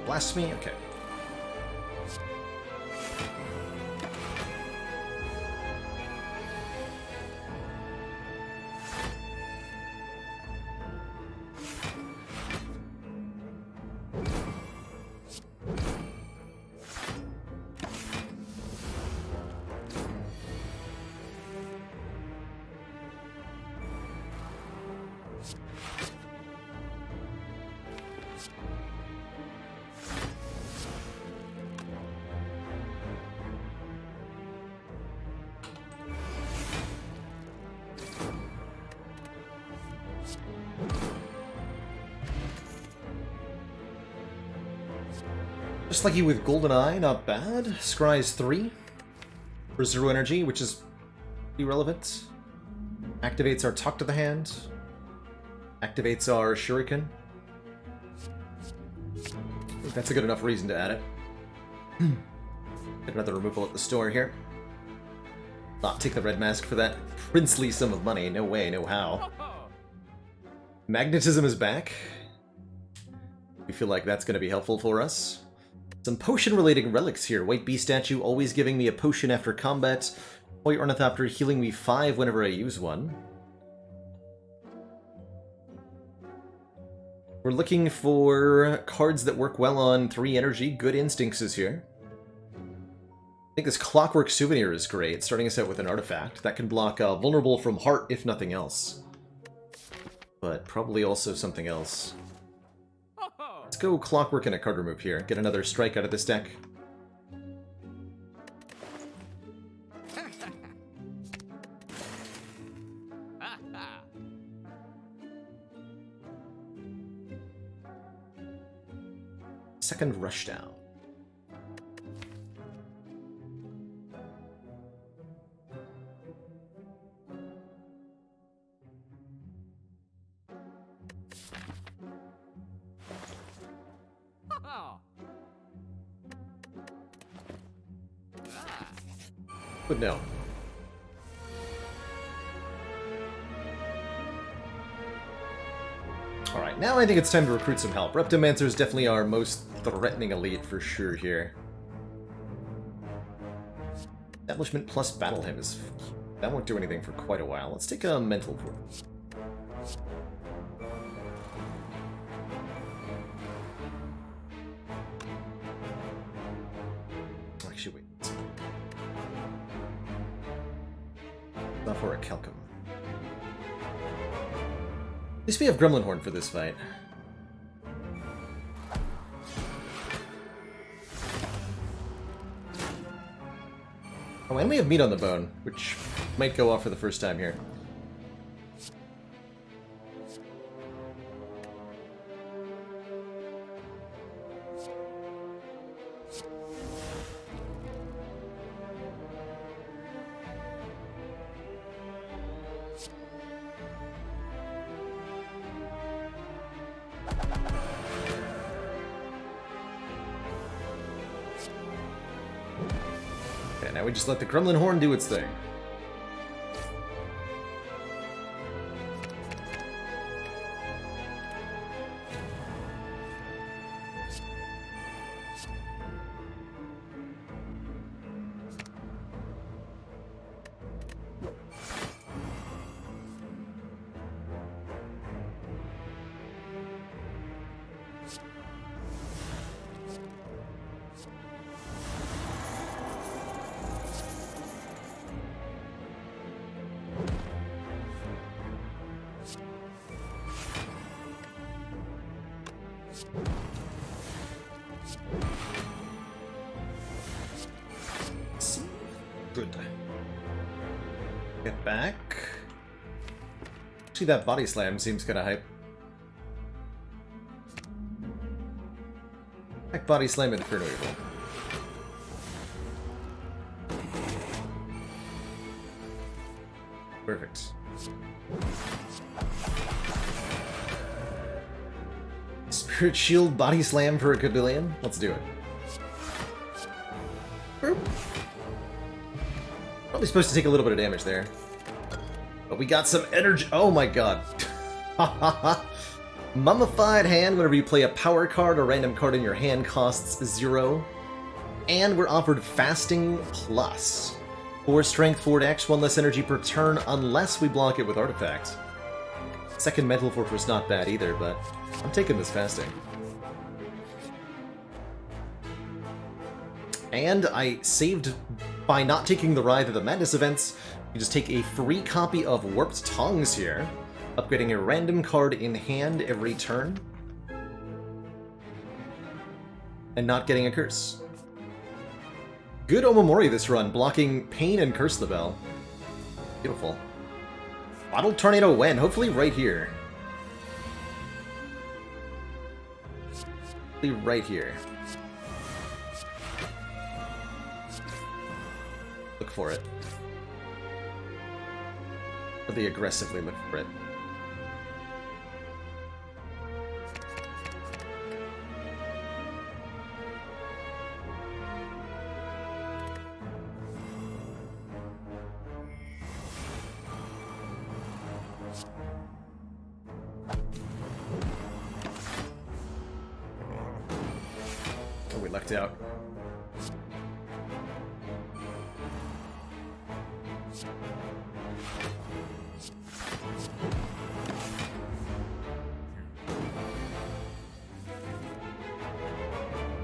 Blasphemy? Okay. Just like you with Goldeneye, not bad. Scry's 3 for 0 energy, which is irrelevant. Activates our Talk to the Hand. Activates our Shuriken. I think that's a good enough reason to add it. Get another removal at the store here. Not take the red mask for that princely sum of money. No way, no how. Magnetism is back. We feel like that's going to be helpful for us. Some potion-related relics here. White Bee Statue always giving me a potion after combat. White Ornithopter healing me 5 whenever I use one. We're looking for cards that work well on 3 energy. Good Instincts is here. I think this Clockwork Souvenir is great, starting us out with an artifact. That can block Vulnerable from Heart, if nothing else. But probably also something else. Let's go Clockwork and a card remove here. Get another strike out of this deck. Second Rushdown. But no. Alright, now I think it's time to recruit some help. Reptomancer is definitely our most threatening elite for sure here. Establishment plus Battle Hymn is... that won't do anything for quite a while. Let's take a Mental Force. Actually, wait. Not for a Kelcom. At least we have Gremlin Horn for this fight. Oh, and we have Meat on the Bone, which might go off for the first time here. Now we just let the Gremlin Horn do its thing. Good. Get back. Actually, that body slam seems kind of hype. Back body slam Inferno Evil. Perfect. Spirit Shield body slam for a Cabillion? Let's do it. Boop. Probably supposed to take a little bit of damage there. But we got some energy. Oh my god. Mummified Hand, whenever you play a power card, a random card in your hand costs 0. And we're offered Fasting Plus. 4 strength, 4 dex, 1 less energy per turn, unless we block it with artifacts. Second Mental Fortress not bad either, but I'm taking this Fasting. And I saved by not taking the Writhe of the Madness events. You just take a free copy of Warped Tongues here, upgrading a random card in hand every turn, and not getting a curse. Good Omimori this run, blocking Pain and Curse the Bell. Beautiful. Bottle Tornado when? Hopefully right here. Hopefully right here. Look for it. Really aggressively look for it. lucked out.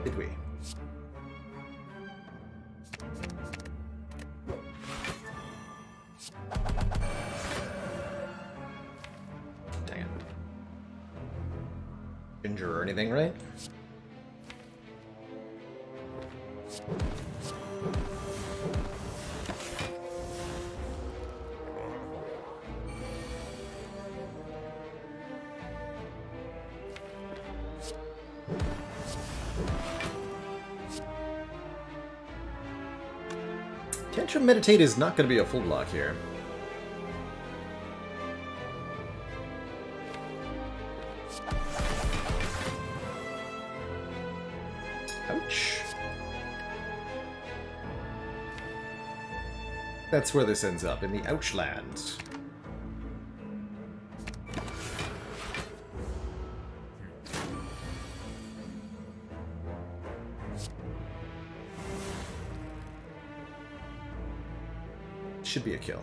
Did we? Dang it. Ginger or anything, right? Tantrum Meditate is not going to be a full block here. Ouch. That's where this ends up, in the Ouchland. Should be a kill.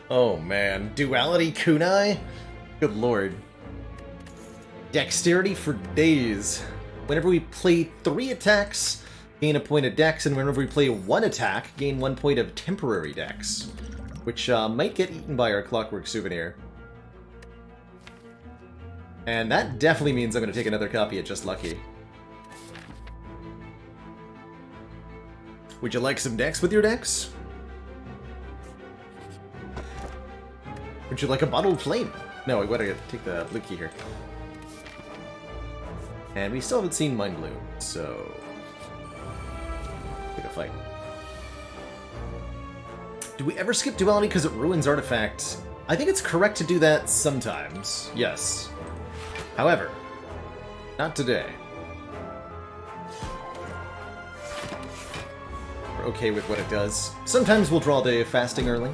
Oh man, Duality Kunai? Good lord. Dexterity for days. Whenever we play 3 attacks, gain a point of dex, and whenever we play 1 attack, gain 1 point of temporary dex. Which might get eaten by our Clockwork Souvenir. And that definitely means I'm going to take another copy of Just Lucky. Would you like some dex with your dex? Would you like a bottled flame? No, I gotta take the blue key here. And we still haven't seen Mind Bloom, so... Pick a fight. Do we ever skip Duality because it ruins artifacts? I think it's correct to do that sometimes, yes. However, not today. We're okay with what it does. Sometimes we'll draw the fasting early.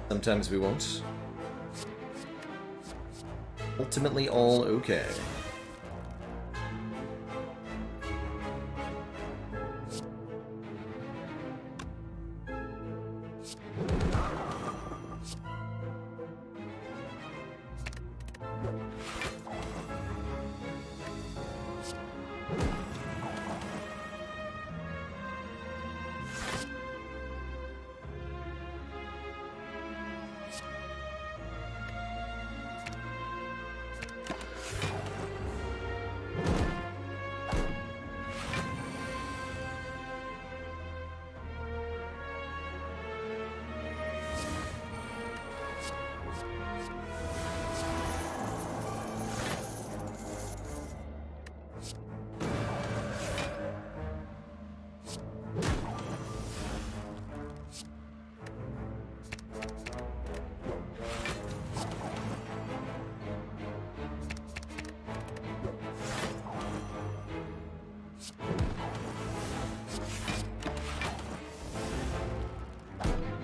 Sometimes we won't. Ultimately all okay.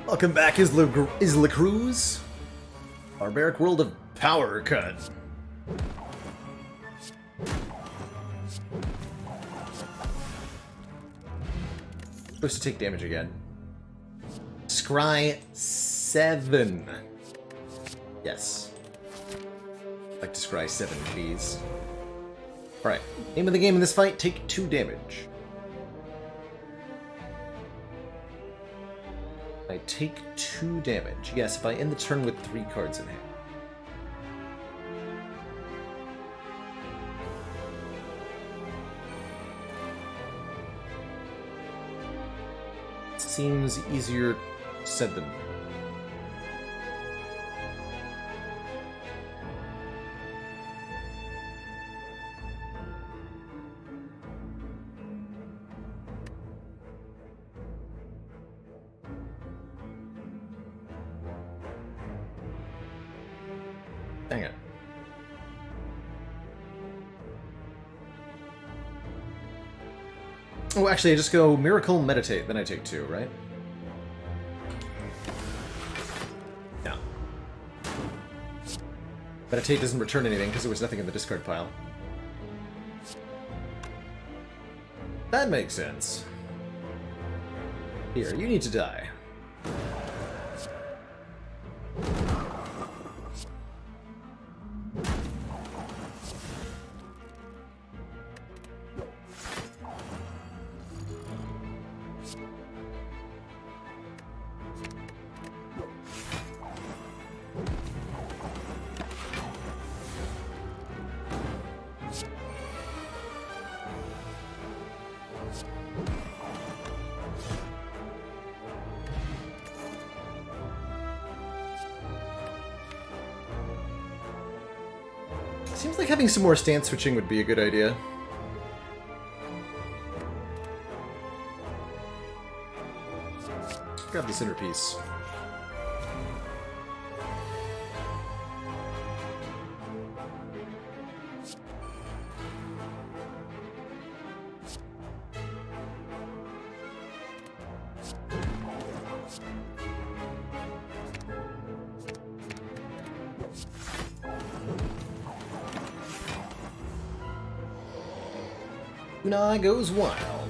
Welcome back, Isla Cruz. Barbaric World of Power Cut. Supposed to take damage again. Scry 7. Yes. I'd like to scry 7, please. Alright. Name of the game in this fight, take 2 damage. I take 2 damage. Yes, if I end the turn with 3 cards in hand. Seems easier said than done. Dang it. Oh, actually, I just go Miracle, Meditate, then I take 2, right? No. Meditate doesn't return anything because there was nothing in the discard pile. That makes sense. Here, you need to die. Seems like having some more stance switching would be a good idea. Grab the centerpiece. Kunai goes wild.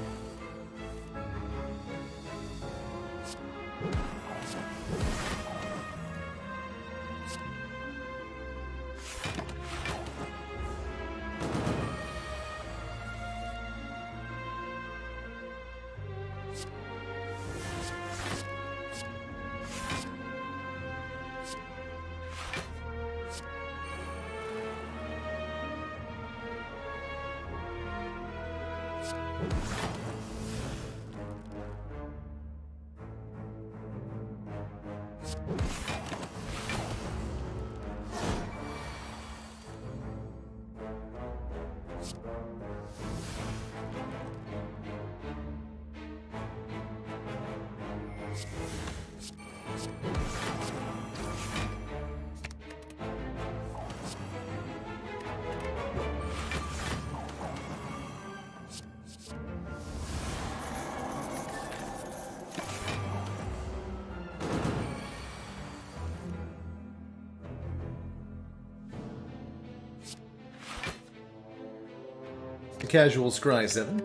The casual scry 7.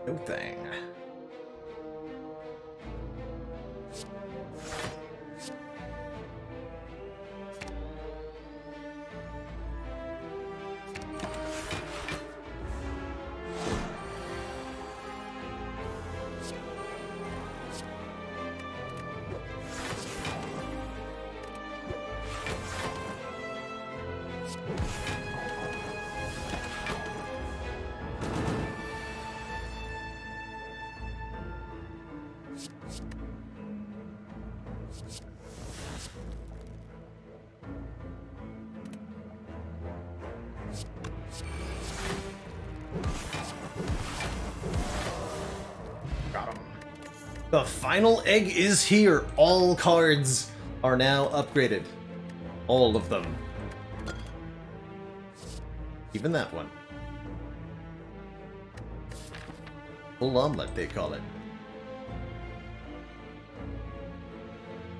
No thing. The final egg is here! All cards are now upgraded. All of them. Even that one. Full omelet, they call it.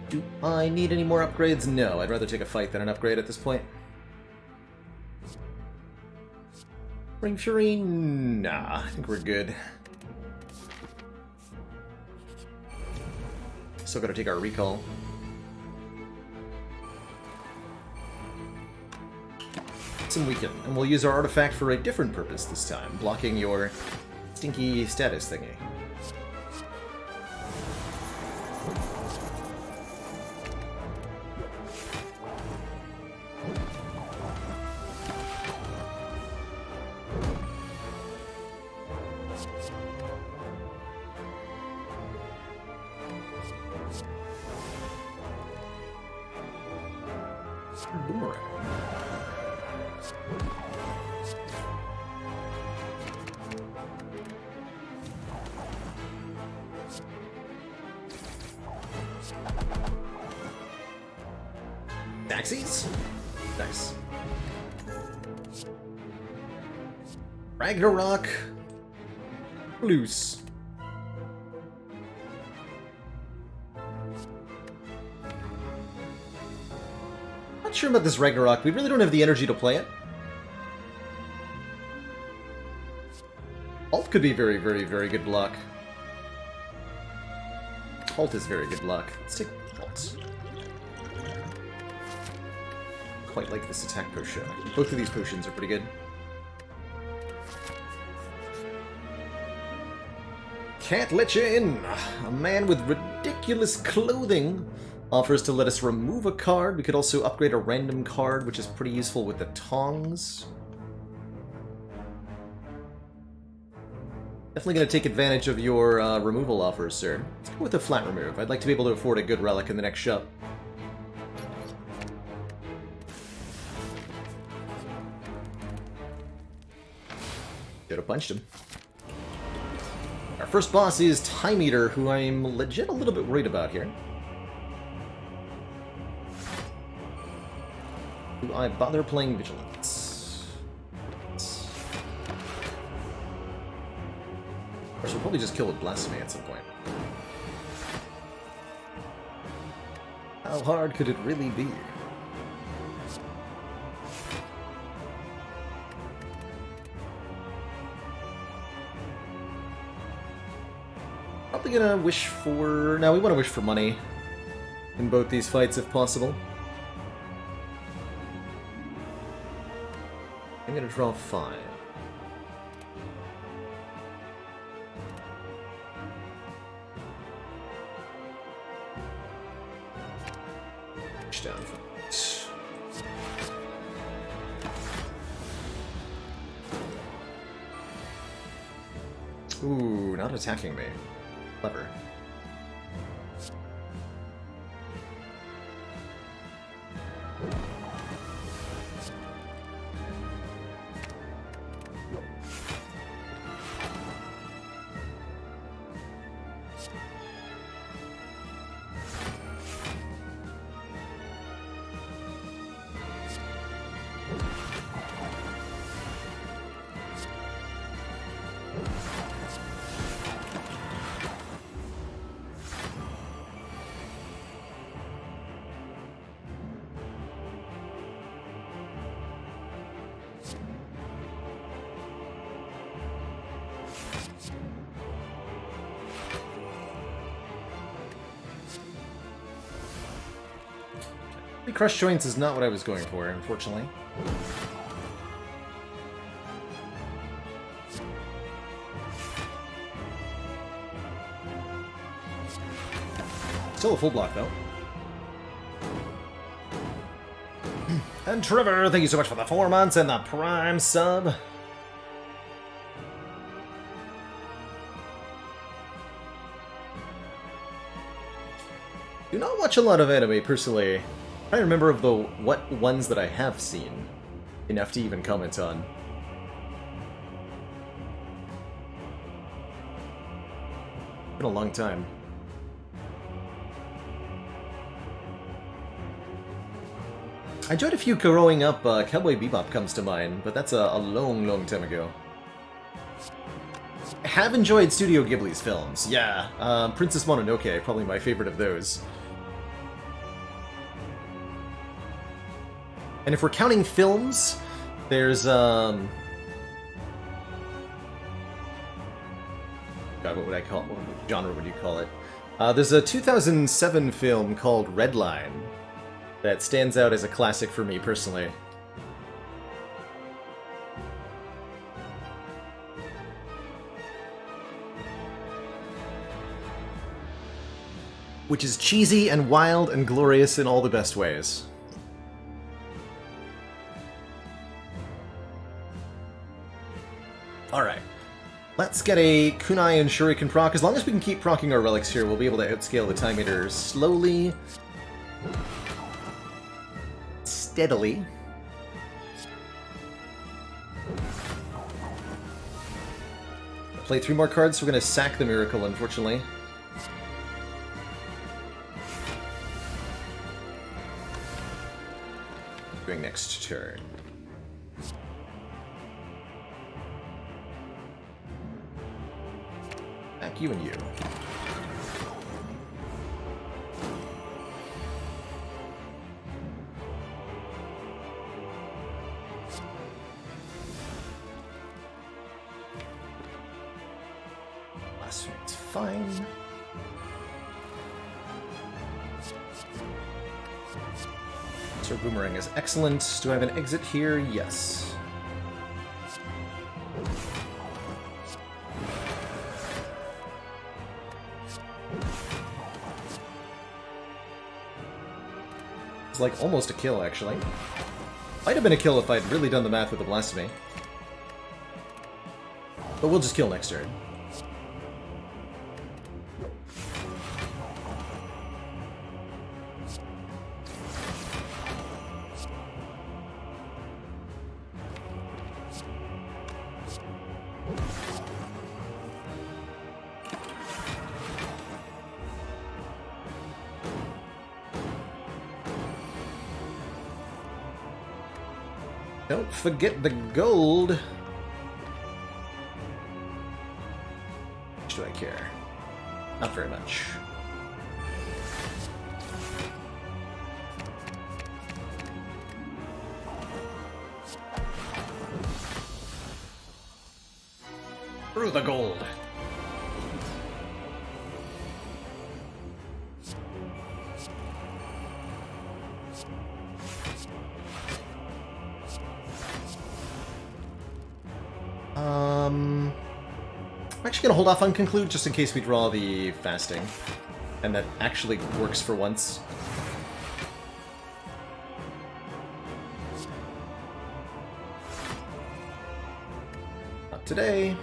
Do I need any more upgrades? No, I'd rather take a fight than an upgrade at this point. Ring Fury? Nah, I think we're good. Still gotta take our recall. Some weaken, and we'll use our artifact for a different purpose this time, blocking your stinky status thingy. Boomerang. Taxis? Nice. Ragnarok. Loose. Not sure about this Ragnarok. We really don't have the energy to play it. Alt could be very, very, very good block. Alt is very good block. Let's take Alt. Quite like this attack potion. Both of these potions are pretty good. Can't let you in! A man with ridiculous clothing offers to let us remove a card. We could also upgrade a random card, which is pretty useful with the tongs. Definitely going to take advantage of your removal offers, sir. Let's go with a flat remove. I'd like to be able to afford a good relic in the next shop. Could have punched him. Our first boss is Time Eater, who I'm legit a little bit worried about here. Do I bother playing Vigilance? Of course, we'll probably just kill with Blasphemy at some point. How hard could it really be? Probably gonna wish for... No, we want to wish for money in both these fights if possible. I'm gonna draw 5. Push down 5. Ooh, not attacking me. Clever. Crush Joints is not what I was going for, unfortunately. Still a full block, though. And Trevor, thank you so much for the 4 months and the Prime sub. Do not watch a lot of anime, personally. I don't remember of the what ones that I have seen enough to even comment on. Been a long time. I enjoyed a few growing up. Cowboy Bebop comes to mind, but that's a long, long time ago. I have enjoyed Studio Ghibli's films. Yeah, Princess Mononoke, probably my favorite of those. And if we're counting films, there's, God, what would I call it? What genre would you call it? There's a 2007 film called Redline that stands out as a classic for me, personally. Which is cheesy and wild and glorious in all the best ways. Alright, let's get a Kunai and Shuriken proc. As long as we can keep procking our relics here, we'll be able to outscale the Time Eater slowly, steadily. Play 3 more cards, so we're going to sack the Miracle, unfortunately. Doing next turn. Attack you and you. Blasphemy is fine. So Boomerang is excellent. Do I have an exit here? Yes. It's like almost a kill, actually. Might have been a kill if I'd really done the math with the Blasphemy. But we'll just kill next turn. Don't forget the gold. How much do I care? Not very much. Through the gold. I'm actually going to hold off on Conclude just in case we draw the Fasting. And that actually works for once. Not today.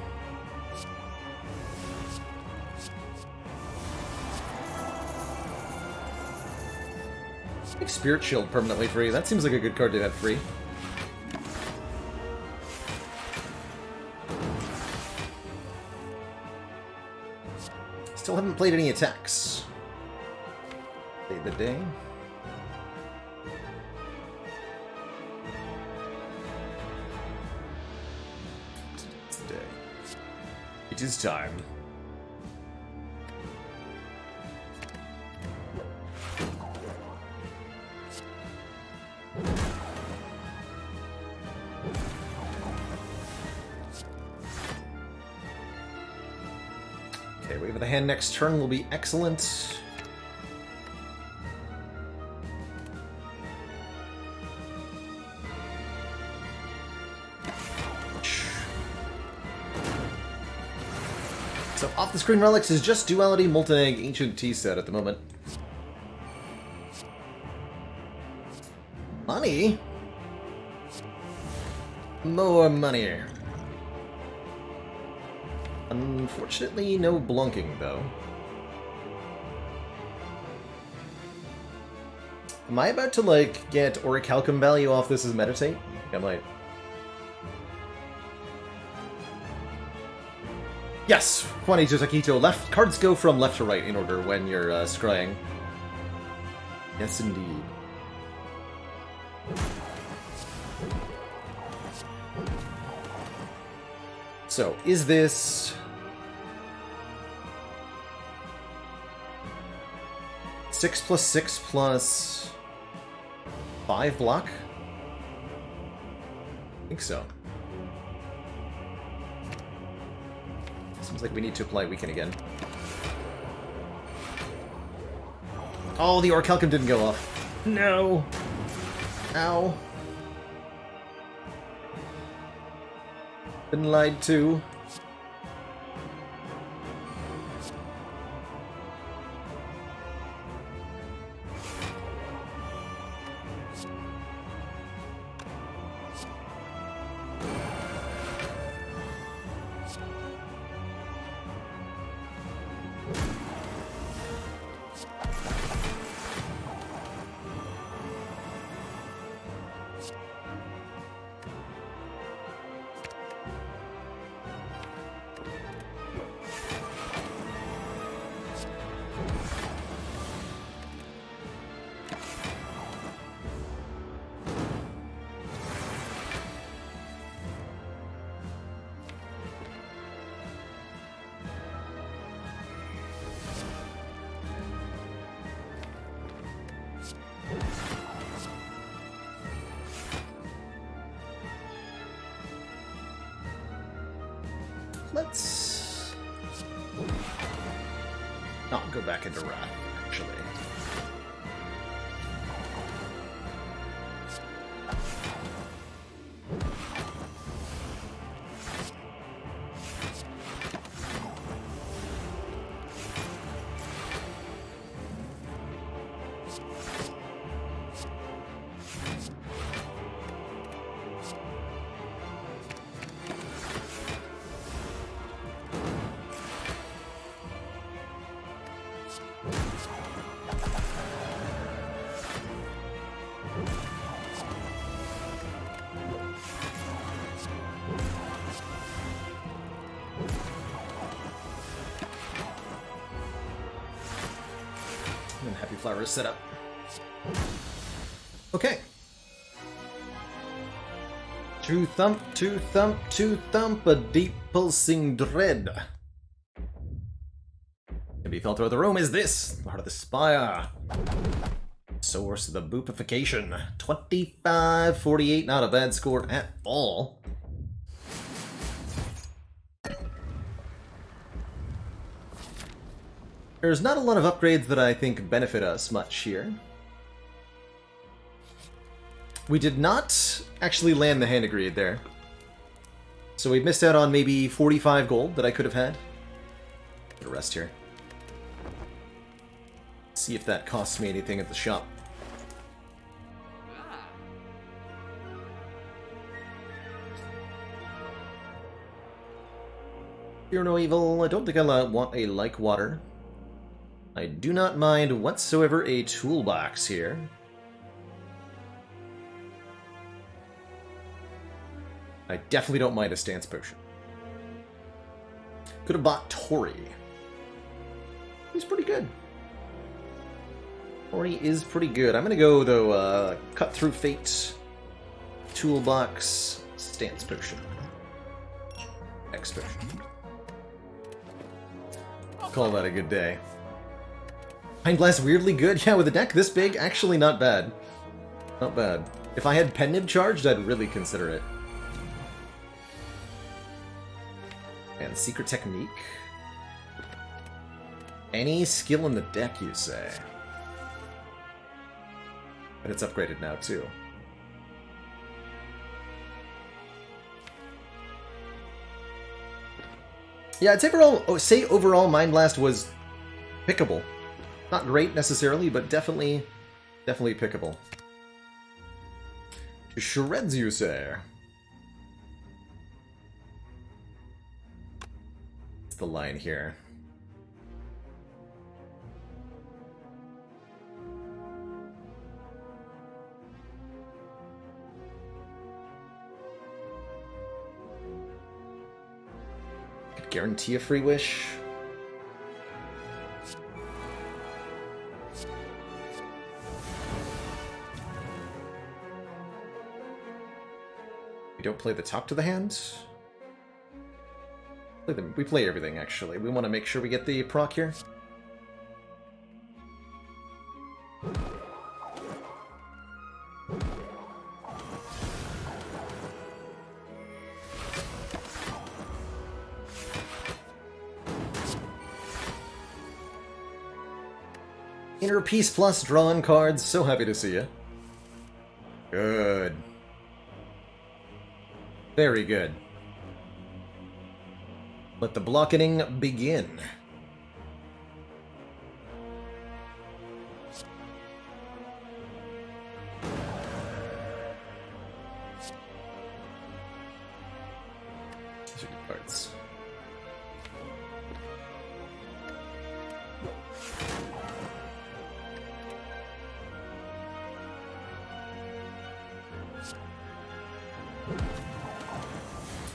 Make Spirit Shield permanently free. That seems like a good card to have free. Still haven't played any attacks. Save the day. It's the day. It is time. Okay, wave of the hand next turn will be excellent. So off the screen relics is just Duality, Molten Egg, Ancient Tea Set at the moment. Money? More money. Unfortunately, no blunking, though. Am I about to, like, get Orichalcum value off this as Meditate? I might. Yes! Juanito Taquito. Left cards go from left to right in order when you're scrying. Yes, indeed. So, is this 6+6+5 block? I think so. Seems like we need to apply Weaken again. Oh, the Orichalcum didn't go off. No! Ow. Been lied to. let's not go back into Wrath, actually. And Happy Flower is set up. Okay. To thump, to thump, to thump, a deep pulsing dread. To be felt throughout the room is this, Heart of the Spire. Source of the boopification. 2548, not a bad score at all. There's not a lot of upgrades that I think benefit us much here. We did not actually land the Hand of Greed there. So we missed out on maybe 45 gold that I could have had. Get a rest here. See if that costs me anything at the shop. Fear no evil. I don't think I'll want a like water. I do not mind whatsoever a toolbox here. I definitely don't mind a stance potion. Could have bought Tori. He's pretty good. Tori is pretty good. I'm gonna go, though, Cut Through Fate, Toolbox, Stance Potion. X Potion. Call that a good day. Mind Blast weirdly good. Yeah, with a deck this big, actually not bad. Not bad. If I had Pen Nib charged, I'd really consider it. And Secret Technique. Any skill in the deck, you say? But it's upgraded now, too. Yeah, I'd say overall Mind Blast was pickable. Not great necessarily, but definitely pickable. Shreds, you say? What's the line here? Could guarantee a free wish. We don't play the top to the hand. We play everything, actually. We want to make sure we get the proc here. Inner Peace Plus drawn cards. So happy to see you. Good. Very good. Let the blocketing begin. These are good cards.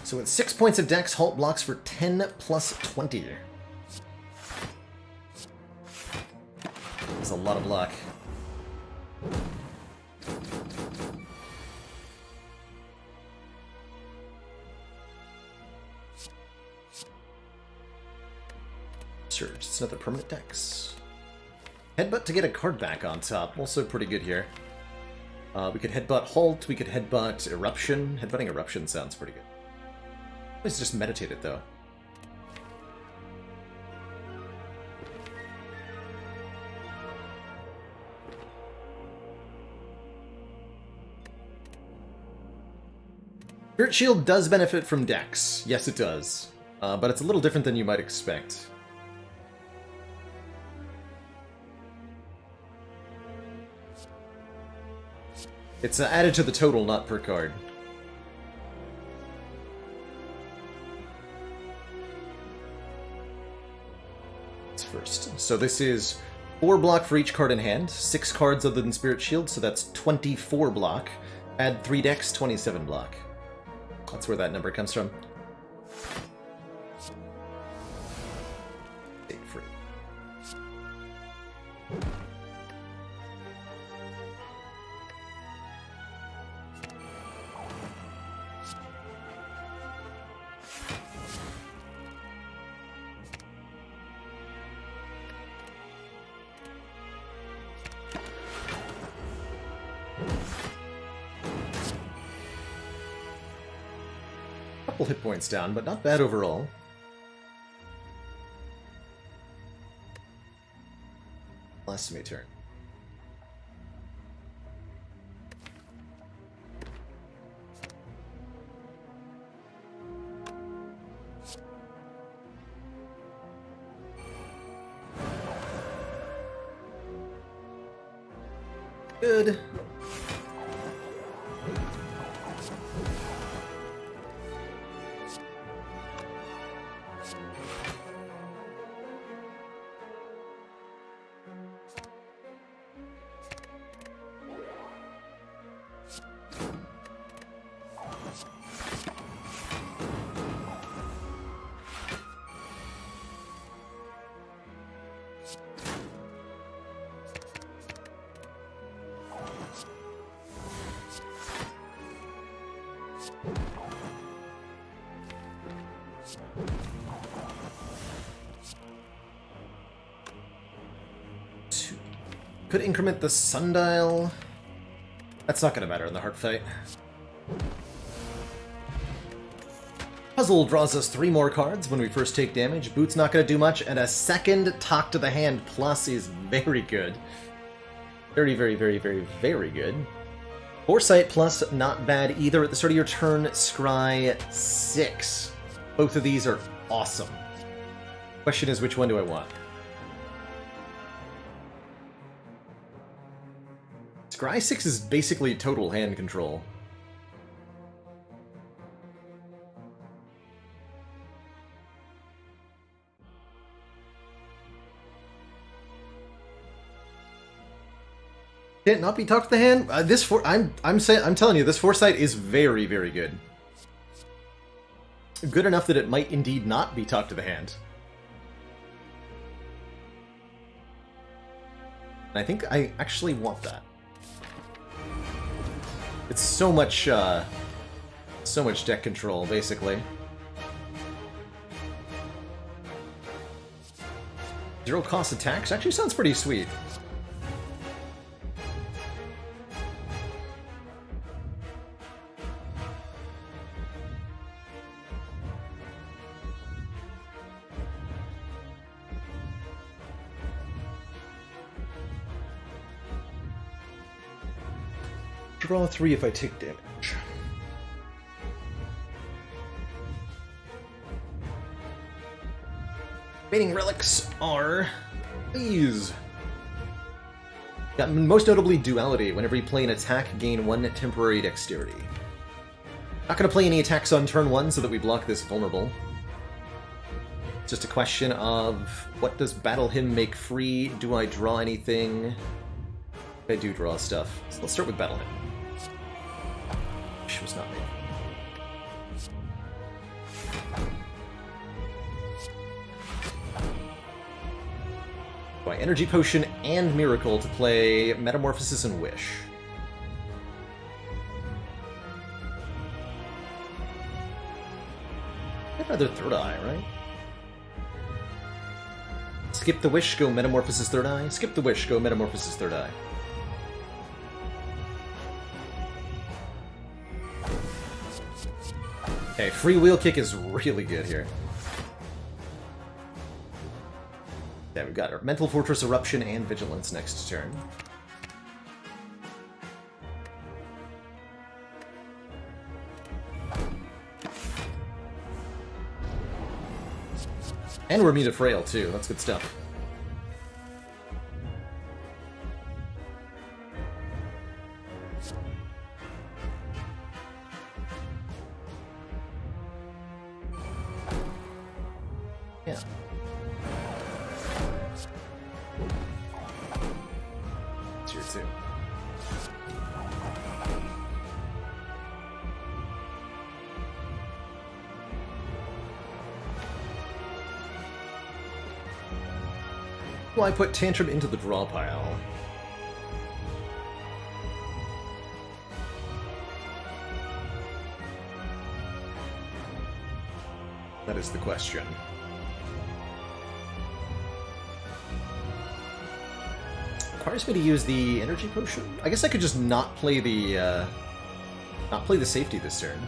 So with 6 points of dex, Halt blocks for 10 plus 20. That's a lot of block. Surge, it's another permanent dex. Headbutt to get a card back on top, also pretty good here. We could headbutt Halt, we could headbutt Eruption. Headbutting Eruption sounds pretty good. Let's just meditate it, though. Spirit Shield does benefit from Dex. Yes, it does. But it's a little different than you might expect. It's added to the total, not per card. It's first. So this is 4 block for each card in hand, 6 cards other than Spirit Shield, so that's 24 block. Add 3 Dex, 27 block. That's where that number comes from. Take free. Couple hit points down, but not bad overall. Blasphemy turn. Good. Could increment the sundial. That's not going to matter in the heart fight. Puzzle draws us 3 more cards when we first take damage. Boot's not going to do much, and a second Talk to the Hand plus is very good. Very, very, very, very, very good. Foresight plus, not bad either. At the start of your turn, scry 6. Both of these are awesome. Question is, which one do I want? Scry 6 is basically total hand control. Can't not be talked to the hand. I'm telling you, this foresight is very, very good. Good enough that it might indeed not be talked to the hand. And I think I actually want that. It's so much deck control, basically. 0 cost attacks actually sounds pretty sweet. Draw 3 if I take damage. Remaining relics are these. Yeah, most notably Duality. Whenever you play an attack, gain 1 temporary dexterity. Not going to play any attacks on turn 1 so that we block this vulnerable. It's just a question of what does Battle Hymn make free? Do I draw anything? I do draw stuff. So let's start with Battle Hymn. She was not made. By Energy Potion and Miracle to play Metamorphosis and Wish. I'd rather Third Eye, right? Skip the Wish, go Metamorphosis Third Eye. Skip the Wish, go Metamorphosis Third Eye. Okay, Free Wheel Kick is really good here. Yeah, we've got our Mental Fortress Eruption and Vigilance next turn. And we're immune to Frail, too. That's good stuff. Yeah. Tier 2. Well, I put Tantrum into the draw pile. That is the question. Requires me to use the energy potion? I guess I could just not play the safety this turn.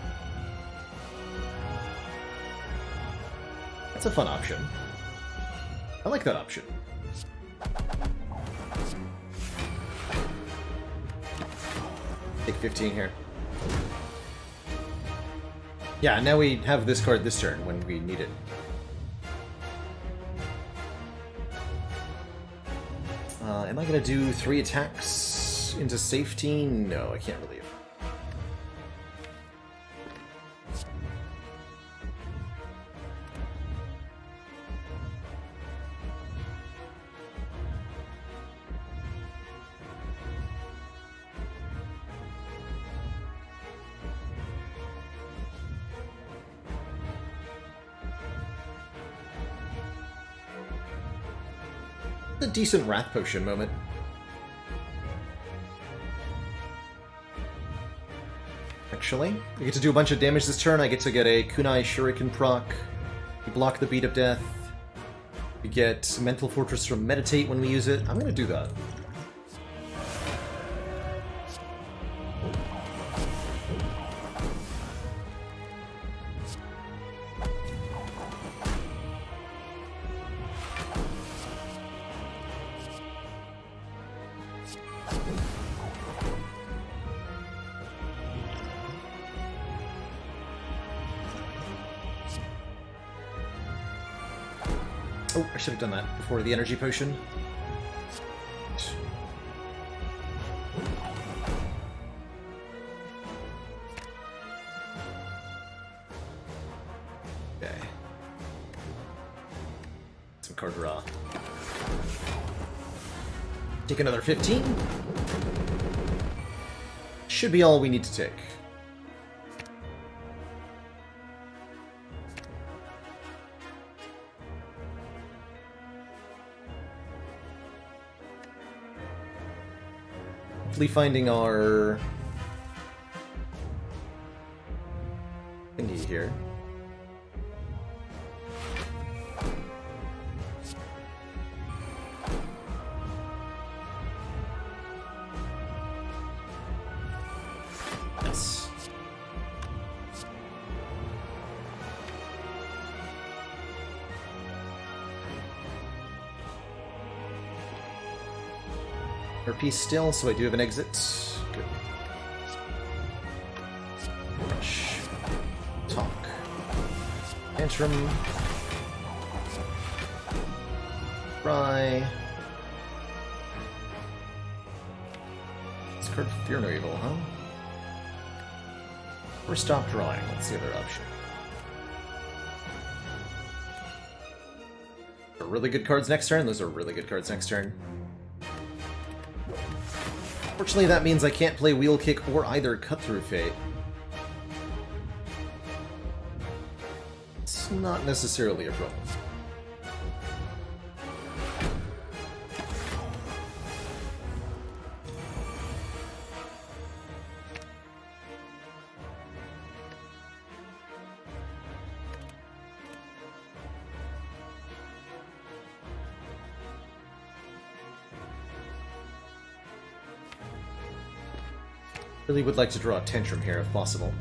That's a fun option. I like that option. Take 15 here. Yeah, now we have this card this turn when we need it. Am I going to do 3 attacks into safety? No, I can't really. A decent Wrath Potion moment. Actually, we get to do a bunch of damage this turn. I get to get a Kunai Shuriken proc. We block the Beat of Death. We get Mental Fortress from Meditate when we use it. I'm gonna do that. Oh, I should have done that before the energy potion. Okay. Some card draw. Take another 15. Should be all we need to take. Finding our thingy here. Yes. Piece still, so I do have an exit. Good. Rush. Talk. Tantrum. Cry. This card Fear No Evil, huh? Or stop drawing. That's the other option. Those are really good cards next turn. Those are really good cards next turn. Unfortunately, that means I can't play Wheel Kick or either Cut Through Fate. It's not necessarily a problem. Really would like to draw a Tantrum here if possible.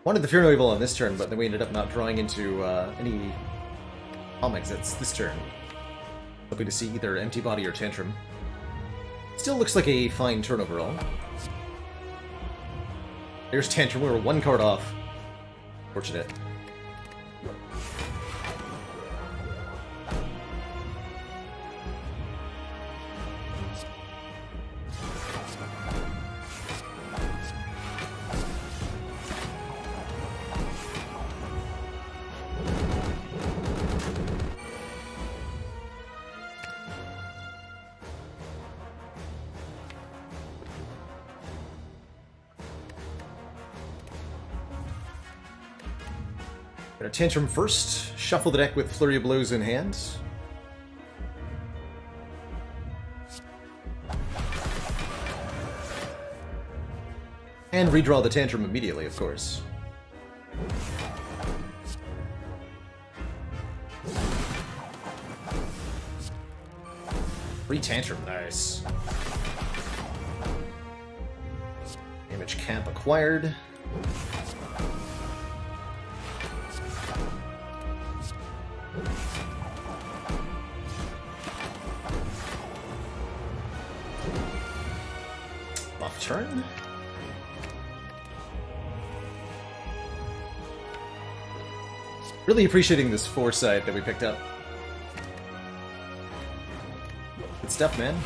Wanted the Fear No Evil on this turn, but then we ended up not drawing into any palm exits this turn. Hoping to see either Empty Body or Tantrum. Still looks like a fine turn overall. There's Tantrum, we were one card off. Fortunate. Gonna Tantrum first, shuffle the deck with Flurry of Blows in hand. And redraw the Tantrum immediately, of course. Free Tantrum, nice. Damage cap acquired. Off turn. Really appreciating this foresight that we picked up. Good stuff, man.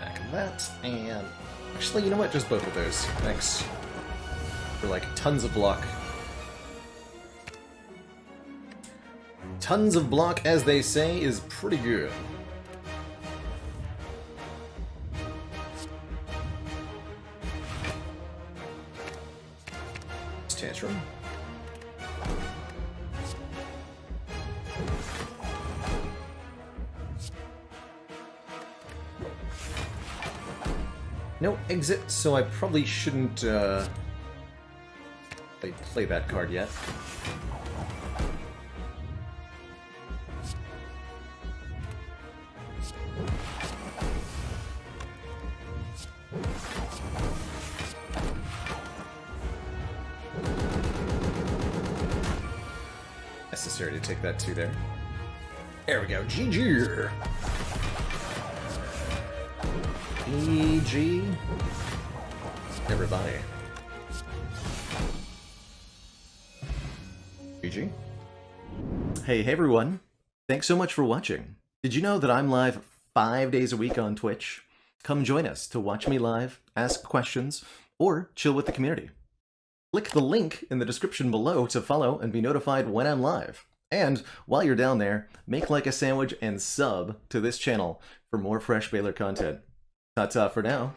Back of that, and actually, you know what? Just both of those. Thanks. For like tons of block. Tons of block, as they say, is pretty good. It's Tantrum. No exit, so I probably shouldn't play that card yet. Necessary to take that 2 there. There we go. GG. GG. Everybody. GG. Hey everyone. Thanks so much for watching. Did you know that I'm live 5 days a week on Twitch? Come join us to watch me live, ask questions, or chill with the community. Click the link in the description below to follow and be notified when I'm live. And while you're down there, make like a sandwich and sub to this channel for more fresh Baylor content. Ta-ta for now.